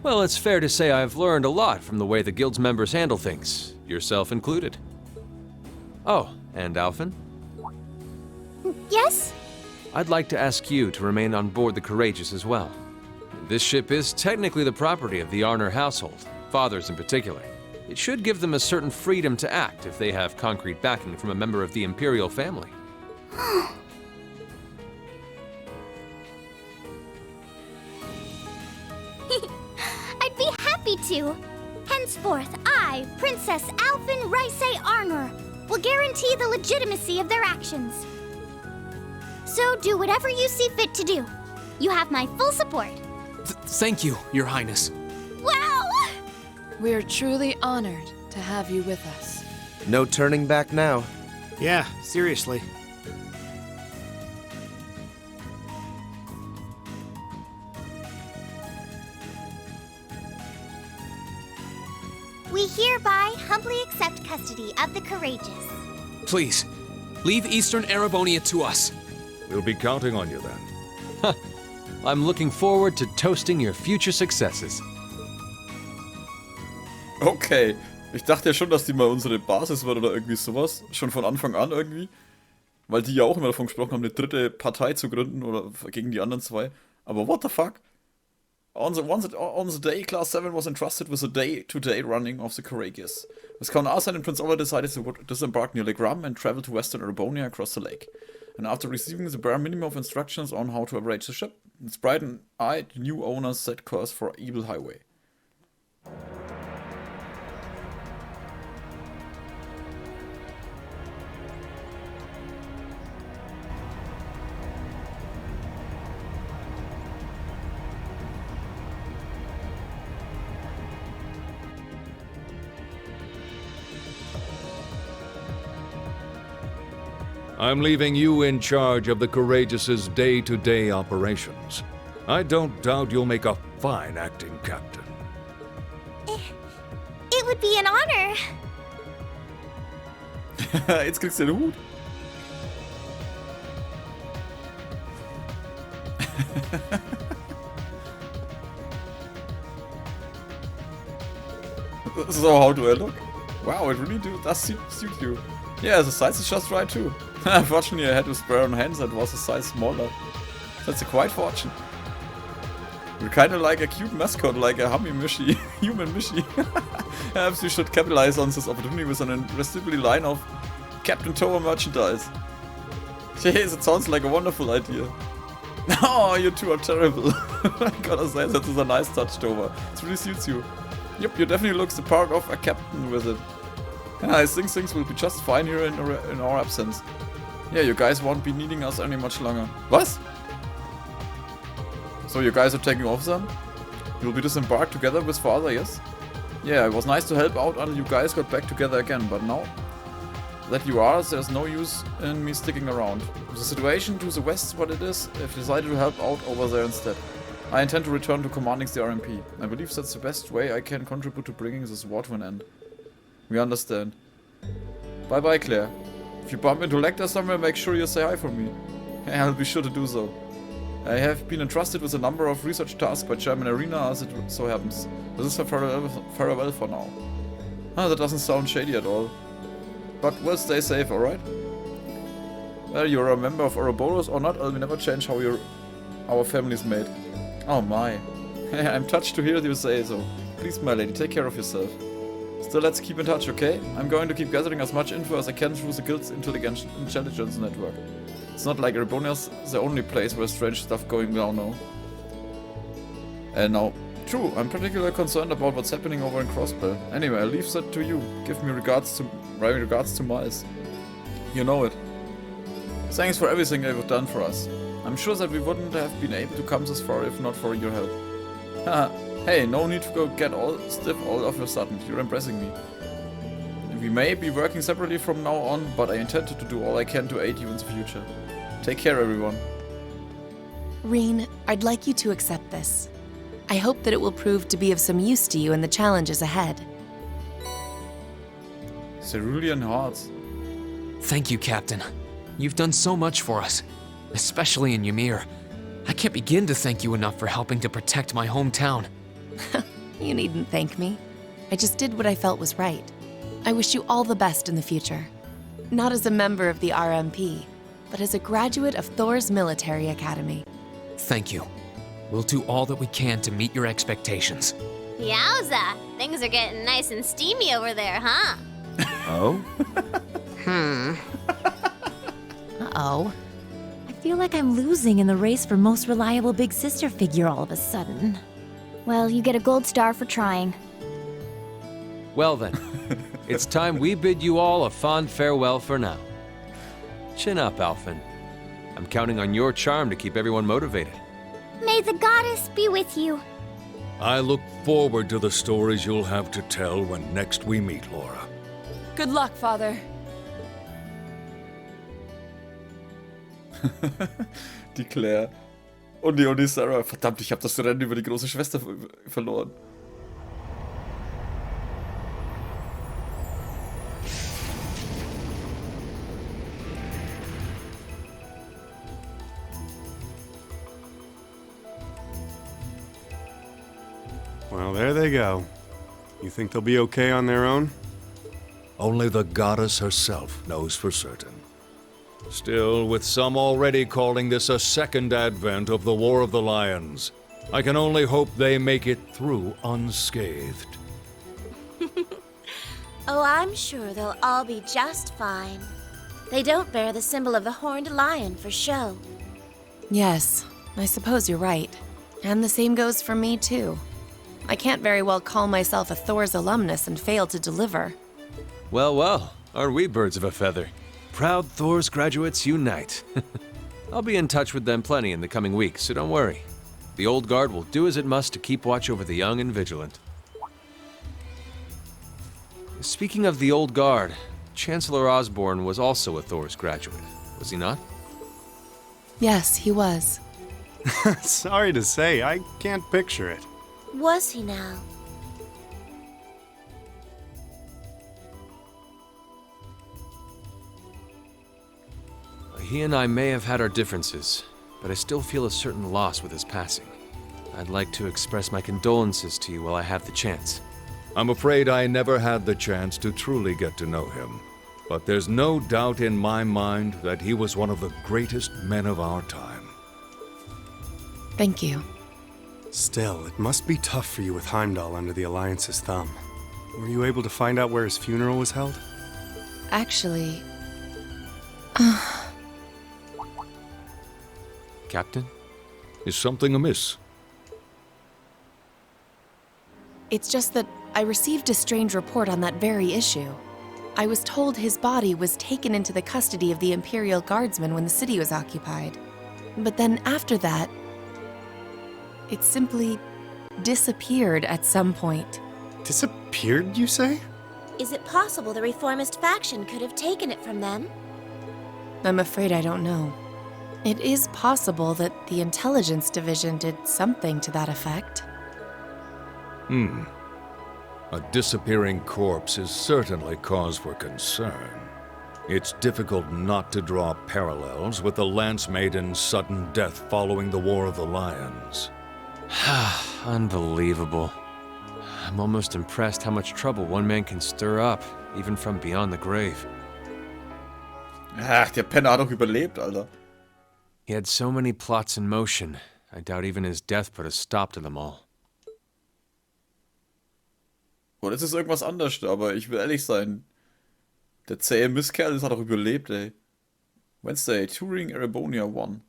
Well, it's fair to say I've learned a lot from the way the guild's members handle things, yourself included. Oh, and Alphen? Yes? I'd like to ask you to remain on board the Courageous as well. This ship is technically the property of the Arner household, fathers in particular. It should give them a certain freedom to act if they have concrete backing from a member of the Imperial family. I'd be happy to. Henceforth, I, Princess Alphen Rysay Arner, will guarantee the legitimacy of their actions. So do whatever you see fit to do. You have my full support. Thank you, Your Highness. Wow! We're truly honored to have you with us. No turning back now. Yeah, seriously. We hereby humbly accept custody of the courageous. Please, leave Eastern Erebonia to us. We'll be counting on you then. I'm looking forward to toasting your future successes. Okay. Ich dachte ja schon, dass die mal unsere Basis wird oder irgendwie sowas. Schon von Anfang an irgendwie. Weil die ja auch immer davon gesprochen haben, eine dritte Partei zu gründen oder gegen die anderen zwei. Aber what the fuck? On the day, Class 7 was entrusted with the day-to-day running of the Courageous. As Count Arsene and Prince Ola decided to disembark near Lake Rum and travel to western Erebonia across the lake. And after receiving the bare minimum of instructions on how to operate the ship, its bright-eyed new owners set course for Evil Highway. I'm leaving you in charge of the Courageous's day-to-day operations. I don't doubt you'll make a fine acting captain. It would be an honor. Jetzt kriegst du den Hut. So, how do I look? Wow, it really does suit you. Yeah, the size is just right too. Unfortunately, I had to spare on hands that was a size smaller. That's a quite fortune. You're kinda like a cute mascot, like a human Mishi. Perhaps you should capitalize on this opportunity with an irresistible line of Captain Tower merchandise. Jeez, it sounds like a wonderful idea. Oh, you two are terrible. I gotta say, that is a nice touch, Tower. It really suits you. Yep, you definitely looks the part of a captain with it. Yeah, I think things will be just fine here in our absence. Yeah, you guys won't be needing us any much longer. What? So you guys are taking off then? You'll be disembarked together with father, yes? Yeah, it was nice to help out until you guys got back together again, but now that you are, there's no use in me sticking around. The situation to the west is what it is. I've decided to help out over there instead. I intend to return to commanding the RMP. I believe that's the best way I can contribute to bringing this war to an end. We understand. Bye bye, Claire. If you bump into Lecter somewhere, make sure you say hi for me. I'll be sure to do so. I have been entrusted with a number of research tasks by Chairman Arena as it so happens. This is a farewell for now. That doesn't sound shady at all. But we'll stay safe, alright? Well, you're a member of Ouroboros or not, I'll never change how our family's made. Oh my. I'm touched to hear you say so. Please, my lady, take care of yourself. Still, let's keep in touch, okay? I'm going to keep gathering as much info as I can through the guild's intelligence network. It's not like Erebonia's the only place where strange stuff going down now. Now, true, I'm particularly concerned about what's happening over in Crossbell. Anyway, I'll leave that to you. Give me regards to Miles. You know it. Thanks for everything you've done for us. I'm sure that we wouldn't have been able to come this far if not for your help. Haha. Hey, no need to go get all stiff all of a sudden. You're impressing me. We may be working separately from now on, but I intend to do all I can to aid you in the future. Take care, everyone. Rean, I'd like you to accept this. I hope that it will prove to be of some use to you in the challenges ahead. Cerulean hearts. Thank you, Captain. You've done so much for us, especially in Ymir. I can't begin to thank you enough for helping to protect my hometown. You needn't thank me. I just did what I felt was right. I wish you all the best in the future. Not as a member of the RMP, but as a graduate of Thor's military academy. Thank you. We'll do all that we can to meet your expectations. Yowza! Things are getting nice and steamy over there, huh? Oh? Uh-oh. I feel like I'm losing in the race for most reliable big sister figure all of a sudden. Well, you get a gold star for trying. Well then, it's time we bid you all a fond farewell for now. Chin up, Alphen. I'm counting on your charm to keep everyone motivated. May the goddess be with you. I look forward to the stories you'll have to tell when next we meet, Laura. Good luck, Father. Die Claire. Und die Sarah. Verdammt, ich habe das Rennen über die große Schwester verloren. Well, there they go. You think they'll be okay on their own? Only the goddess herself knows for certain. Still, with some already calling this a second advent of the War of the Lions, I can only hope they make it through unscathed. Oh, I'm sure they'll all be just fine. They don't bear the symbol of the horned lion for show. Yes, I suppose you're right. And the same goes for me, too. I can't very well call myself a Thor's alumnus and fail to deliver. Well, well, aren't we birds of a feather? Proud Thor's graduates unite. I'll be in touch with them plenty in the coming weeks, so don't worry. The Old Guard will do as it must to keep watch over the young and vigilant. Speaking of the Old Guard, Chancellor Osborne was also a Thor's graduate, was he not? Yes, he was. Sorry to say, I can't picture it. Was he now? He and I may have had our differences, but I still feel a certain loss with his passing. I'd like to express my condolences to you while I have the chance. I'm afraid I never had the chance to truly get to know him, but there's no doubt in my mind that he was one of the greatest men of our time. Thank you. Still, it must be tough for you with Heimdallr under the Alliance's thumb. Were you able to find out where his funeral was held? Actually... Captain? Is something amiss? It's just that I received a strange report on that very issue. I was told his body was taken into the custody of the Imperial Guardsmen when the city was occupied. But then after that, it simply disappeared at some point. Disappeared, you say? Is it possible the reformist faction could have taken it from them? I'm afraid I don't know. It is possible that the intelligence division did something to that effect. A disappearing corpse is certainly cause for concern. It's difficult not to draw parallels with the Lance Maiden's sudden death following the War of the Lions. Unbelievable. I'm almost impressed how much trouble one man can stir up, even from beyond the grave. Ach, der Penner hat doch überlebt, Alter. He had so many plots in motion, I doubt even his death put a stop to them all. Oder ist es irgendwas anderes, aber ich will ehrlich sein. Der zähe Mistkerl, das hat doch überlebt, ey. Wednesday, Touring Erebonia 1.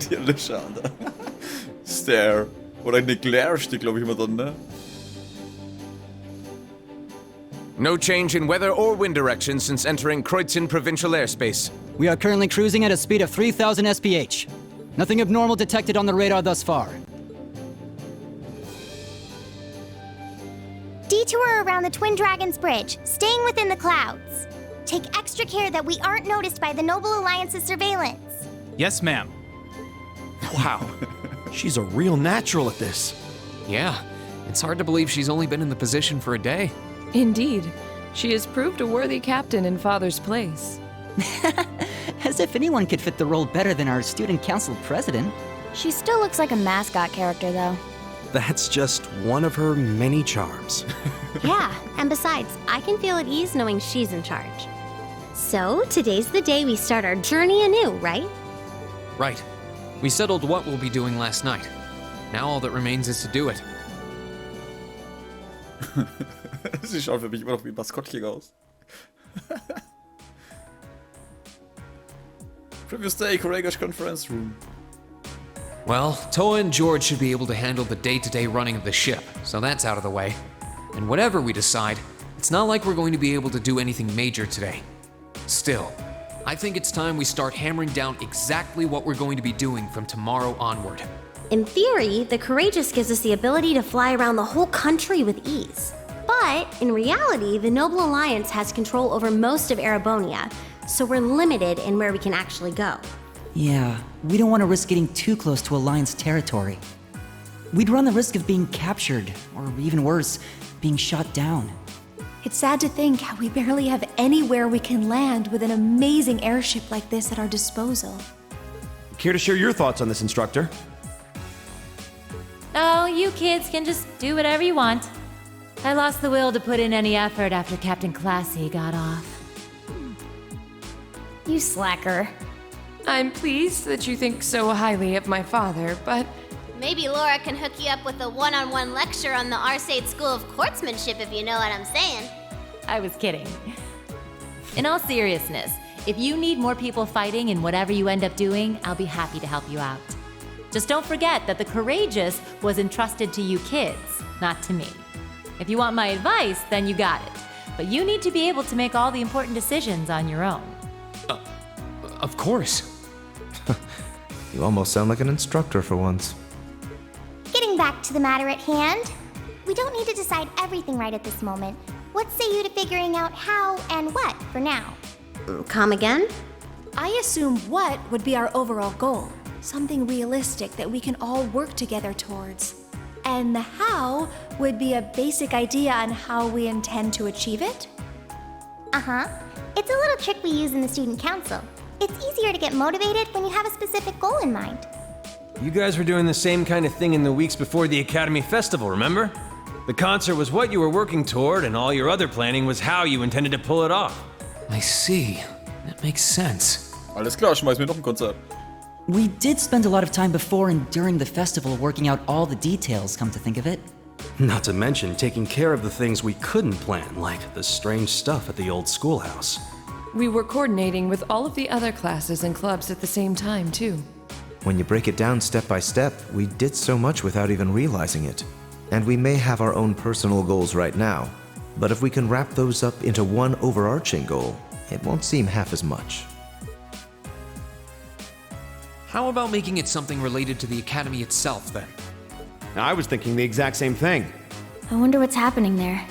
Die Lische, Alter. Stare. Oder eine Glare steht, glaube ich, immer drin, ne? No change in weather or wind direction since entering Kreuzen provincial airspace. We are currently cruising at a speed of 3,000 SPH. Nothing abnormal detected on the radar thus far. Detour around the Twin Dragons Bridge, staying within the clouds. Take extra care that we aren't noticed by the Noble Alliance's surveillance. Yes, ma'am. Wow. She's a real natural at this. Yeah, it's hard to believe she's only been in the position for a day. Indeed. She has proved a worthy captain in Father's place. As if anyone could fit the role better than our student council president. She still looks like a mascot character, though. That's just one of her many charms. Yeah, and besides, I can feel at ease knowing she's in charge. So, today's the day we start our journey anew, right? Right. We settled what we'll be doing last night. Now all that remains is to do it. Sie schaut für mich immer noch wie ein Maskottchen aus. Previous day, Courageous Conference Room. Well, Toa and George should be able to handle the day-to-day running of the ship, so that's out of the way. And whatever we decide, it's not like we're going to be able to do anything major today. Still, I think it's time we start hammering down exactly what we're going to be doing from tomorrow onward. In theory, the Courageous gives us the ability to fly around the whole country with ease. But, in reality, the Noble Alliance has control over most of Erebonia, so we're limited in where we can actually go. Yeah, we don't want to risk getting too close to Alliance territory. We'd run the risk of being captured, or even worse, being shot down. It's sad to think how we barely have anywhere we can land with an amazing airship like this at our disposal. Care to share your thoughts on this, instructor? Oh, you kids can just do whatever you want. I lost the will to put in any effort after Captain Classy got off. You slacker. I'm pleased that you think so highly of my father, but... Maybe Laura can hook you up with a one-on-one lecture on the Arcade School of Courtsmanship, if you know what I'm saying. I was kidding. In all seriousness, if you need more people fighting in whatever you end up doing, I'll be happy to help you out. Just don't forget that the Courageous was entrusted to you kids, not to me. If you want my advice, then you got it. But you need to be able to make all the important decisions on your own. Of course. You almost sound like an instructor for once. Getting back to the matter at hand, we don't need to decide everything right at this moment. What say you to figuring out how and what for now? Come again? I assume what would be our overall goal. Something realistic that we can all work together towards. And the how would be a basic idea on how we intend to achieve it? Uh-huh. It's a little trick we use in the student council. It's easier to get motivated when you have a specific goal in mind. You guys were doing the same kind of thing in the weeks before the Academy Festival, remember? The concert was what you were working toward, and all your other planning was how you intended to pull it off. I see. That makes sense. Alles klar, schmeiß mir noch ein Konzert. We did spend a lot of time before and during the festival working out all the details, come to think of it. Not to mention taking care of the things we couldn't plan, like the strange stuff at the old schoolhouse. We were coordinating with all of the other classes and clubs at the same time, too. When you break it down step by step, we did so much without even realizing it. And we may have our own personal goals right now, but if we can wrap those up into one overarching goal, it won't seem half as much. How about making it something related to the Academy itself, then? I was thinking the exact same thing. I wonder what's happening there.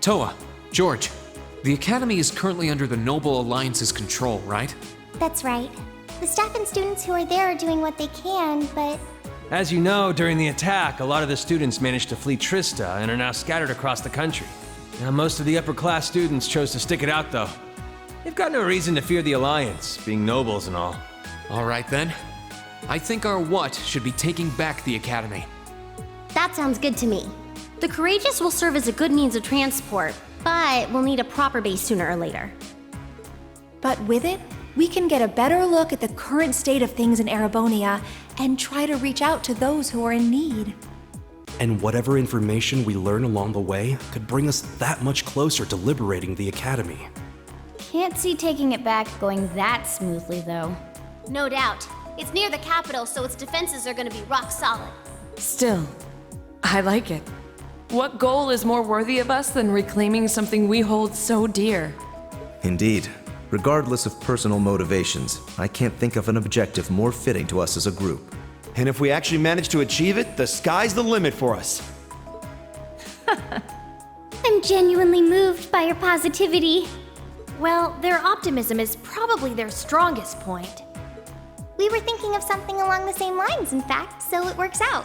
Toa, George, the Academy is currently under the Noble Alliance's control, right? That's right. The staff and students who are there are doing what they can, but... As you know, during the attack, a lot of the students managed to flee Trista and are now scattered across the country. Now, most of the upper-class students chose to stick it out, though. They've got no reason to fear the Alliance, being nobles and all. All right, then. I think our what should be taking back the Academy. That sounds good to me. The Courageous will serve as a good means of transport, but we'll need a proper base sooner or later. But with it, we can get a better look at the current state of things in Erebonia and try to reach out to those who are in need. And whatever information we learn along the way could bring us that much closer to liberating the Academy. Can't see taking it back going that smoothly, though. No doubt. It's near the capital, so its defenses are gonna be rock solid. Still, I like it. What goal is more worthy of us than reclaiming something we hold so dear? Indeed. Regardless of personal motivations, I can't think of an objective more fitting to us as a group. And if we actually manage to achieve it, the sky's the limit for us. I'm genuinely moved by your positivity. Well, their optimism is probably their strongest point. We were thinking of something along the same lines, in fact, so it works out.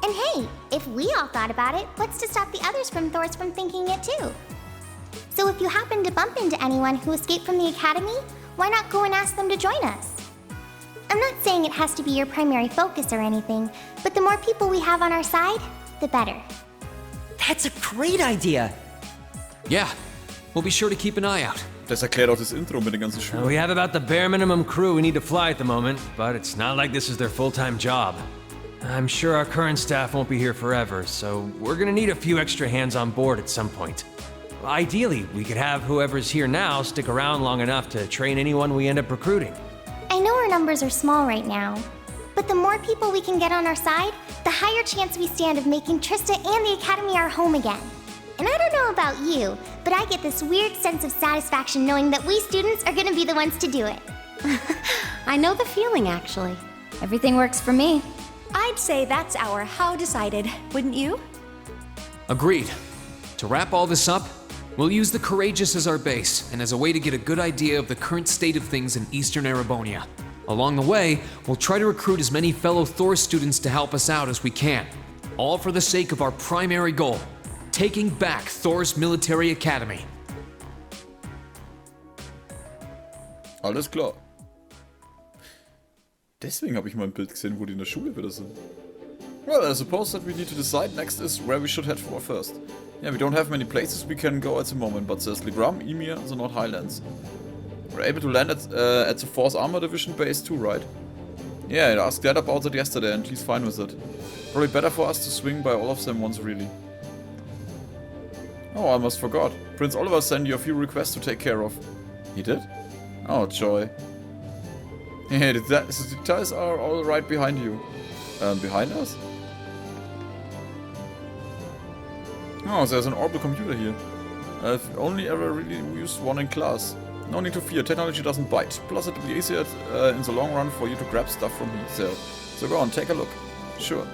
And hey, if we all thought about it, what's to stop the others from Thors from thinking it too? So if you happen to bump into anyone who escaped from the Academy, why not go and ask them to join us? I'm not saying it has to be your primary focus or anything, but the more people we have on our side, the better. That's a great idea. Yeah, we'll be sure to keep an eye out. Das erklärt auch das Intro mit den ganzen Schulen. We have about the bare minimum crew we need to fly at the moment, but it's not like this is their full-time job. I'm sure our current staff won't be here forever, so we're gonna need a few extra hands on board at some point. Ideally, we could have whoever's here now stick around long enough to train anyone we end up recruiting. I know our numbers are small right now, but the more people we can get on our side, the higher chance we stand of making Trista and the Academy our home again. And I don't know about you, but I get this weird sense of satisfaction knowing that we students are gonna be the ones to do it. I know the feeling, actually. Everything works for me. I'd say that's our how decided, wouldn't you? Agreed. To wrap all this up, we'll use the Courageous as our base, and as a way to get a good idea of the current state of things in Eastern Erebonia. Along the way, we'll try to recruit as many fellow Thor students to help us out as we can. All for the sake of our primary goal, taking back Thor's military academy. Alles klar. Deswegen habe ich mal ein Bild gesehen, wo die in der Schule wieder sind. Well, I suppose that we need to decide next is where we should head for first. Yeah, we don't have many places we can go at the moment, but there's Legram, Emir, and the North Highlands. We're able to land at the 4th Armor Division base too, right? Yeah, I asked Dad about that yesterday and he's fine with it. Probably better for us to swing by all of them once, really. Oh, I almost forgot. Prince Oliver sent you a few requests to take care of. He did? Oh, joy. Yeah, the details are all right behind you. Behind us? Oh, there's an orbital computer here. I've only ever really used one in class. No need to fear, technology doesn't bite. Plus it'll be easier in the long run for you to grab stuff from here. So go on, take a look. Sure.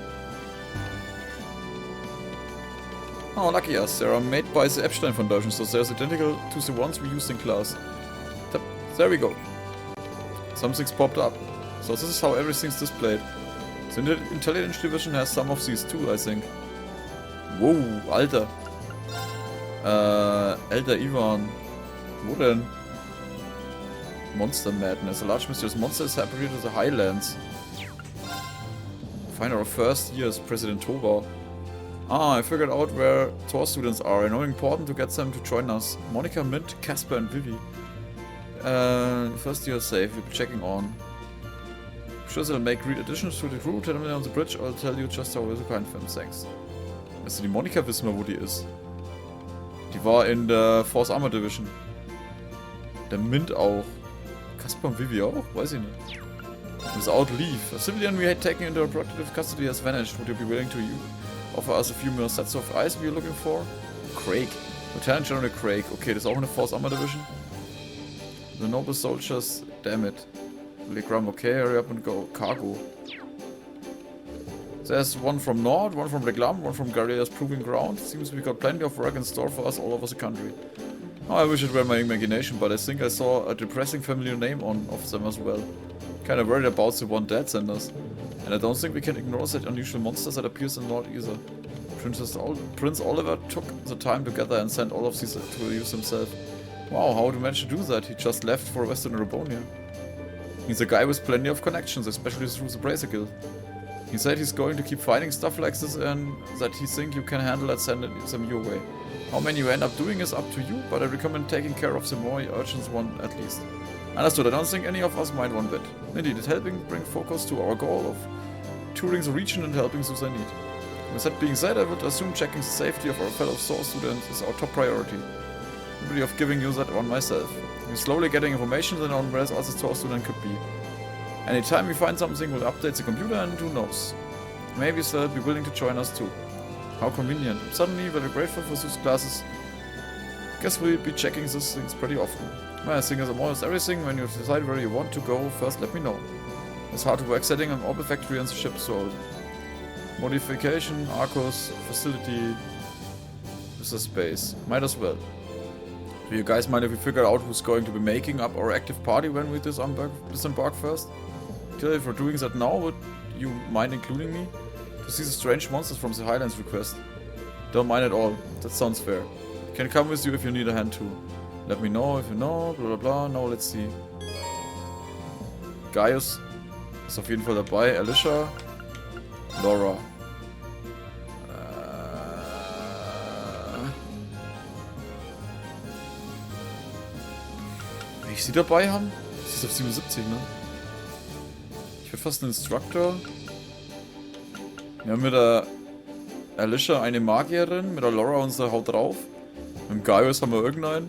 Oh, lucky us. They are made by the Epstein Foundation, so they're identical to the ones we used in class. There we go. Something's popped up. So this is how everything's displayed. The Intelligence Division has some of these too, I think. Whoa, Alter. Elder Ivan. Wo denn? Monster Madness. A large mysterious monster is separated to the Highlands. Find our first year as President Toba. Ah, I figured out where Thor students are. I know important to get them to join us. Monica, Mint, Casper and Vivi. First year safe, we'll be checking on. Sure they'll make great additions to the crew. Tell me on the bridge, I'll tell you just how we'll find them. Thanks. Also die Monika wissen wir, wo die ist. Die war in der 4th Armor Division. Der Mint auch. Casper und Vivi auch? Weiß ich nicht. Without leave. A civilian we had taken into protective custody has vanished. Would you be willing to offer us a few more sets of eyes we're looking for? Craig. Lieutenant General Craig. Okay, das ist auch in der 4th Armor Division. The noble soldiers. Damn it. Legram, okay, hurry up and go. Cargo. There's one from Nord, one from Legram, one from Garria's Proving Ground. Seems we got plenty of work in store for us all over the country. Oh, I wish it were my imagination, but I think I saw a depressing familiar name on of them as well. Kinda worried about the one Dad sent us. And I don't think we can ignore that unusual monster that appears in Nord either. Prince Oliver took the time together and sent all of these to use himself. Wow, how did he manage to do that? He just left for Western Erebonia. He's a guy with plenty of connections, especially through the Bracer Guild. He said he's going to keep finding stuff like this and that he thinks you can handle it, send them your way. How many you end up doing is up to you, but I recommend taking care of the more urgent one at least. Understood, I don't think any of us mind one bit. Indeed, it's helping bring focus to our goal of touring the region and helping those in need. With that being said, I would assume checking the safety of our fellow SOAR students is our top priority. I'm really of giving you that one myself. We're slowly getting information on where else the SOAR student could be. Anytime we find something, we'll update the computer and who knows. Maybe they'll be willing to join us too. How convenient. I'm suddenly very grateful for those classes. Guess we'll be checking these things pretty often. My thing is almost everything. When you decide where you want to go, first let me know. It's hard work setting an orbit factory and the ship sold. Modification, Arcos, facility, with the space. Might as well. Do you guys mind if we figure out who's going to be making up our active party when we disembark first? If we're doing that now, would you mind including me? To see the strange monsters from the Highlands request. Don't mind at all. That sounds fair. Can come with you if you need a hand too. Let me know if you know, bla bla bla. Now let's see. Gaius ist auf jeden Fall dabei. Alicia. Laura. Will ich sie dabei haben? Sie ist auf 77, ne? Ich würde fast einen Instructor. Wir haben mit der Alicia eine Magierin, mit der Laura unsere Haut drauf. Mit dem Gaius haben wir irgendeinen.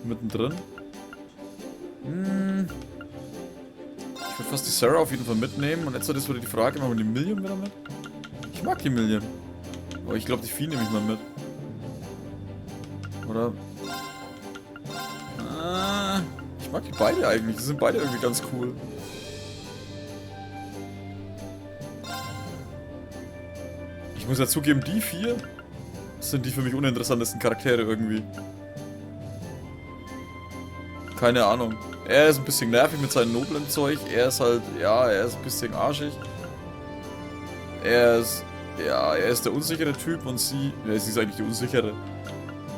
Mittendrin. Ich würde fast die Sarah auf jeden Fall mitnehmen. Und jetzt ist wieder die Frage, machen wir die Million wieder mit? Ich mag die Million. Aber ich glaube, die Vieh nehme ich mal mit. Oder? Ich mag die beide eigentlich. Die sind beide irgendwie ganz cool. Ich muss ja zugeben, die 4 sind die für mich uninteressantesten Charaktere irgendwie. Keine Ahnung. Er ist ein bisschen nervig mit seinem noblen Zeug. Er ist halt, ja, er ist ein bisschen arschig. Er ist der unsichere Typ und sie ist eigentlich die unsichere.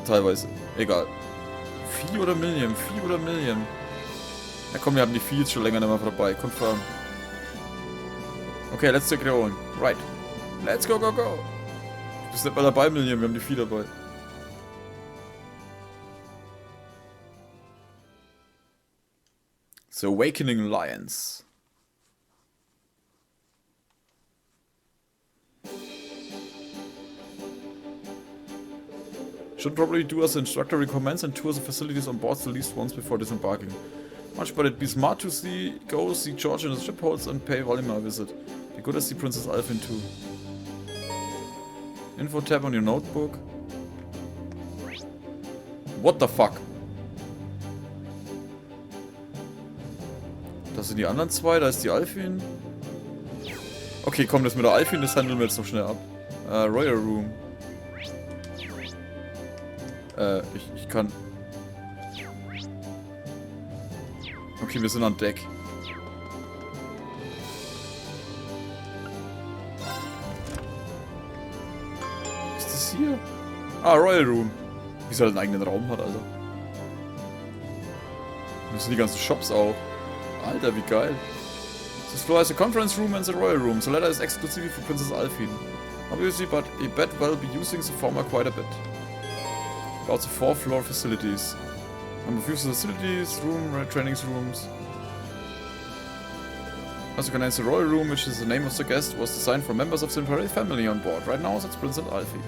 Teilweise. Egal. Vieh oder Million? Vieh oder Million? Ja komm, wir haben die Vieh jetzt schon länger nicht mehr vorbei. Confirm. Okay, let's take Rean. Right. Let's go, go, go. Du bist nicht mal dabei, Million. Wir haben die Vieh dabei. The Awakening Alliance. Should probably do as the instructor recommends and tour the facilities on board at least once before disembarking. Much but it'd be smart to go see George in his ship holds and pay Valimar a visit. Be good as see Princess Alfin too. Info tab on your notebook. What the fuck? Das sind die anderen zwei, da ist die Alfin. Okay, komm, das mit der Alfin, das handeln wir jetzt noch schnell ab. Royal Room. Ich kann... Okay, wir sind an Deck. Was ist das hier? Ah, Royal Room. Wie sie halt einen eigenen Raum hat, Alter. Das sind die ganzen Shops auch. Alter, wie geil. This floor has a conference room and the royal room. The latter is exclusively for Princess Alfin. Obviously, but I bet we'll be using the former quite a bit. About the 4th floor facilities. Number of facilities, trainings rooms. Also can answer the royal room, which is the name of the guest, was designed for members of the Imperial family on board. Right now, that's Princess Alfin.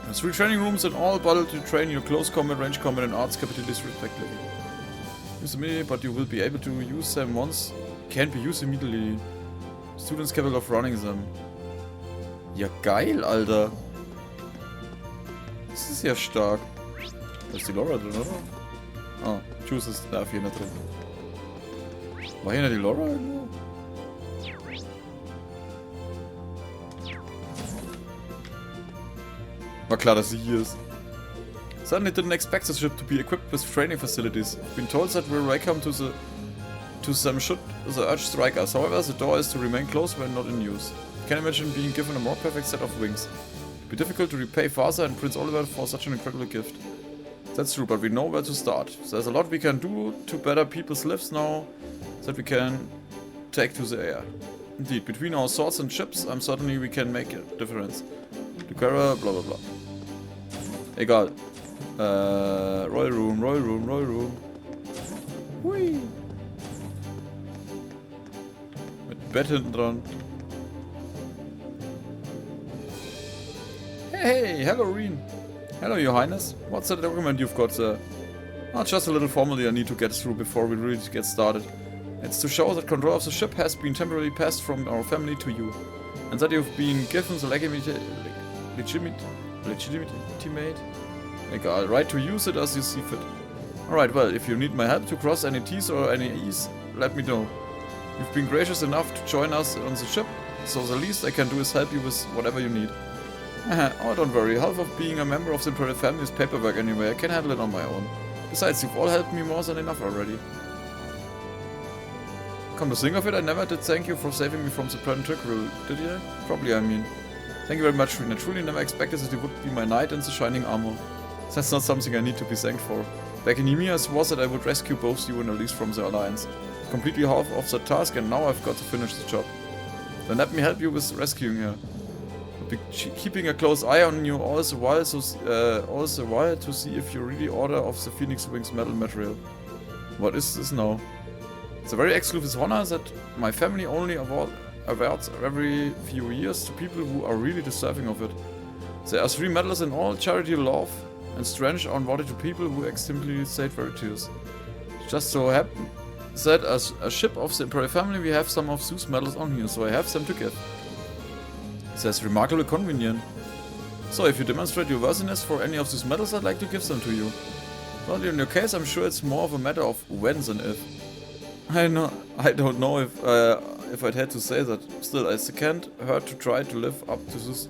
There's 3 training rooms in all, but to train your close combat, range combat, and arts capabilities respectively. Use them immediately, but you will be able to use them once. Can't be used immediately. Students capable of running them. Ja, geil, Alter. Das ist ja stark. Da ist die Laura drin, oder? Ah, Juice ist da hier nicht drin. War hier nicht die Laura irgendwo? War klar, dass sie hier ist. Suddenly didn't expect the ship to be equipped with training facilities. Been told that we're welcome to some should the urge strike us. However, the door is to remain closed when not in use. Can imagine being given a more perfect set of wings. It'd be difficult to repay Father and Prince Oliver for such an incredible gift. That's true, but we know where to start. There's a lot we can do to better people's lives now that we can take to the air. Indeed, between our swords and ships, I'm certainly we can make a difference. Ducara, bla bla bla. Egal. Royal Room, Royal Room, Royal Room. Hui. Mit Bett hinten dran. Hey, hello Rean. Hello, Your Highness. What's the document you've got there? Oh, just a little formality I need to get through before we really get started. It's to show that control of the ship has been temporarily passed from our family to you, and that you've been given the legitimate right to use it as you see fit. Alright, well, if you need my help to cross any T's or any E's, let me know. You've been gracious enough to join us on the ship, so the least I can do is help you with whatever you need. Oh, don't worry, half of being a member of the Imperial family is paperwork anyway, I can handle it on my own. Besides, you've all helped me more than enough already. Come to think of it, I never did thank you for saving me from the Pantagruel, did you? Probably, I mean. Thank you very much, Rean. I truly never expected that you would be my knight in the shining armor. That's not something I need to be thanked for. Back in Ymir, it was that I would rescue both you and Elise from the Alliance. Completely half of the task, and now I've got to finish the job. Then let me help you with rescuing her. I'll be keeping a close eye on you all the while, to see if you really order of the Phoenix Wings metal material. What is this now? It's a very exclusive honor that my family only awards every few years to people who are really deserving of it. There are 3 medals in all: charity, love, and strength are awarded to people who extremely state virtues. Just so happen that as a ship of the Imperial family we have some of those medals on here, so I have them to give. That's remarkably convenient. So if you demonstrate your worthiness for any of these medals, I'd like to give them to you. Well, in your case, I'm sure it's more of a matter of when than if. I don't know if I'd had to say that. Still, it can't hurt to try to live up to this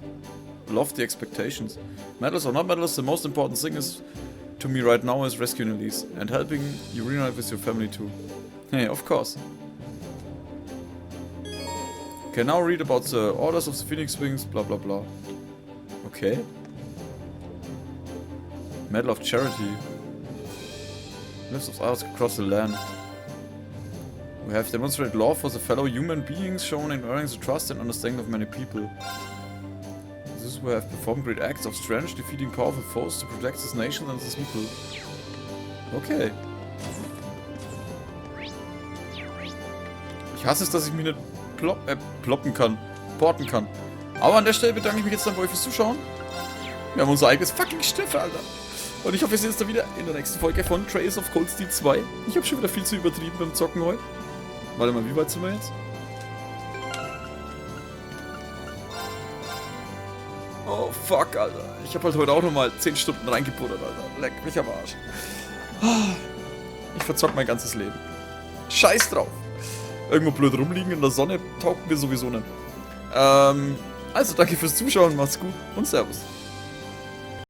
lofty expectations. Medals or not medals, the most important thing is to me right now is rescuing Elise and helping you reunite with your family too. Hey, of course. Okay, now read about the orders of the Phoenix Wings, blah blah blah. Okay. Medal of Charity. Lives of others across the land. We have demonstrated love for the fellow human beings, shown in earning the trust and understanding of many people. This is where I have performed great acts of strength, defeating powerful foes to protect this nation and this people. Okay. Ich hasse es, dass ich mich nicht porten kann. Aber an der Stelle bedanke ich mich jetzt dann bei euch fürs Zuschauen. Wir haben unser eigenes fucking Schiff, Alter. Und ich hoffe, wir sehen uns dann wieder in der nächsten Folge von Trails of Cold Steel 2. Ich habe schon wieder viel zu übertrieben beim Zocken heute. Warte mal, wie weit sind wir jetzt? Oh fuck, Alter. Ich habe halt heute auch nochmal 10 Stunden reingebuttert, Alter. Leck mich am Arsch. Ich verzock mein ganzes Leben. Scheiß drauf. Irgendwo blöd rumliegen in der Sonne taugt mir sowieso nicht. Also danke fürs Zuschauen, macht's gut und Servus.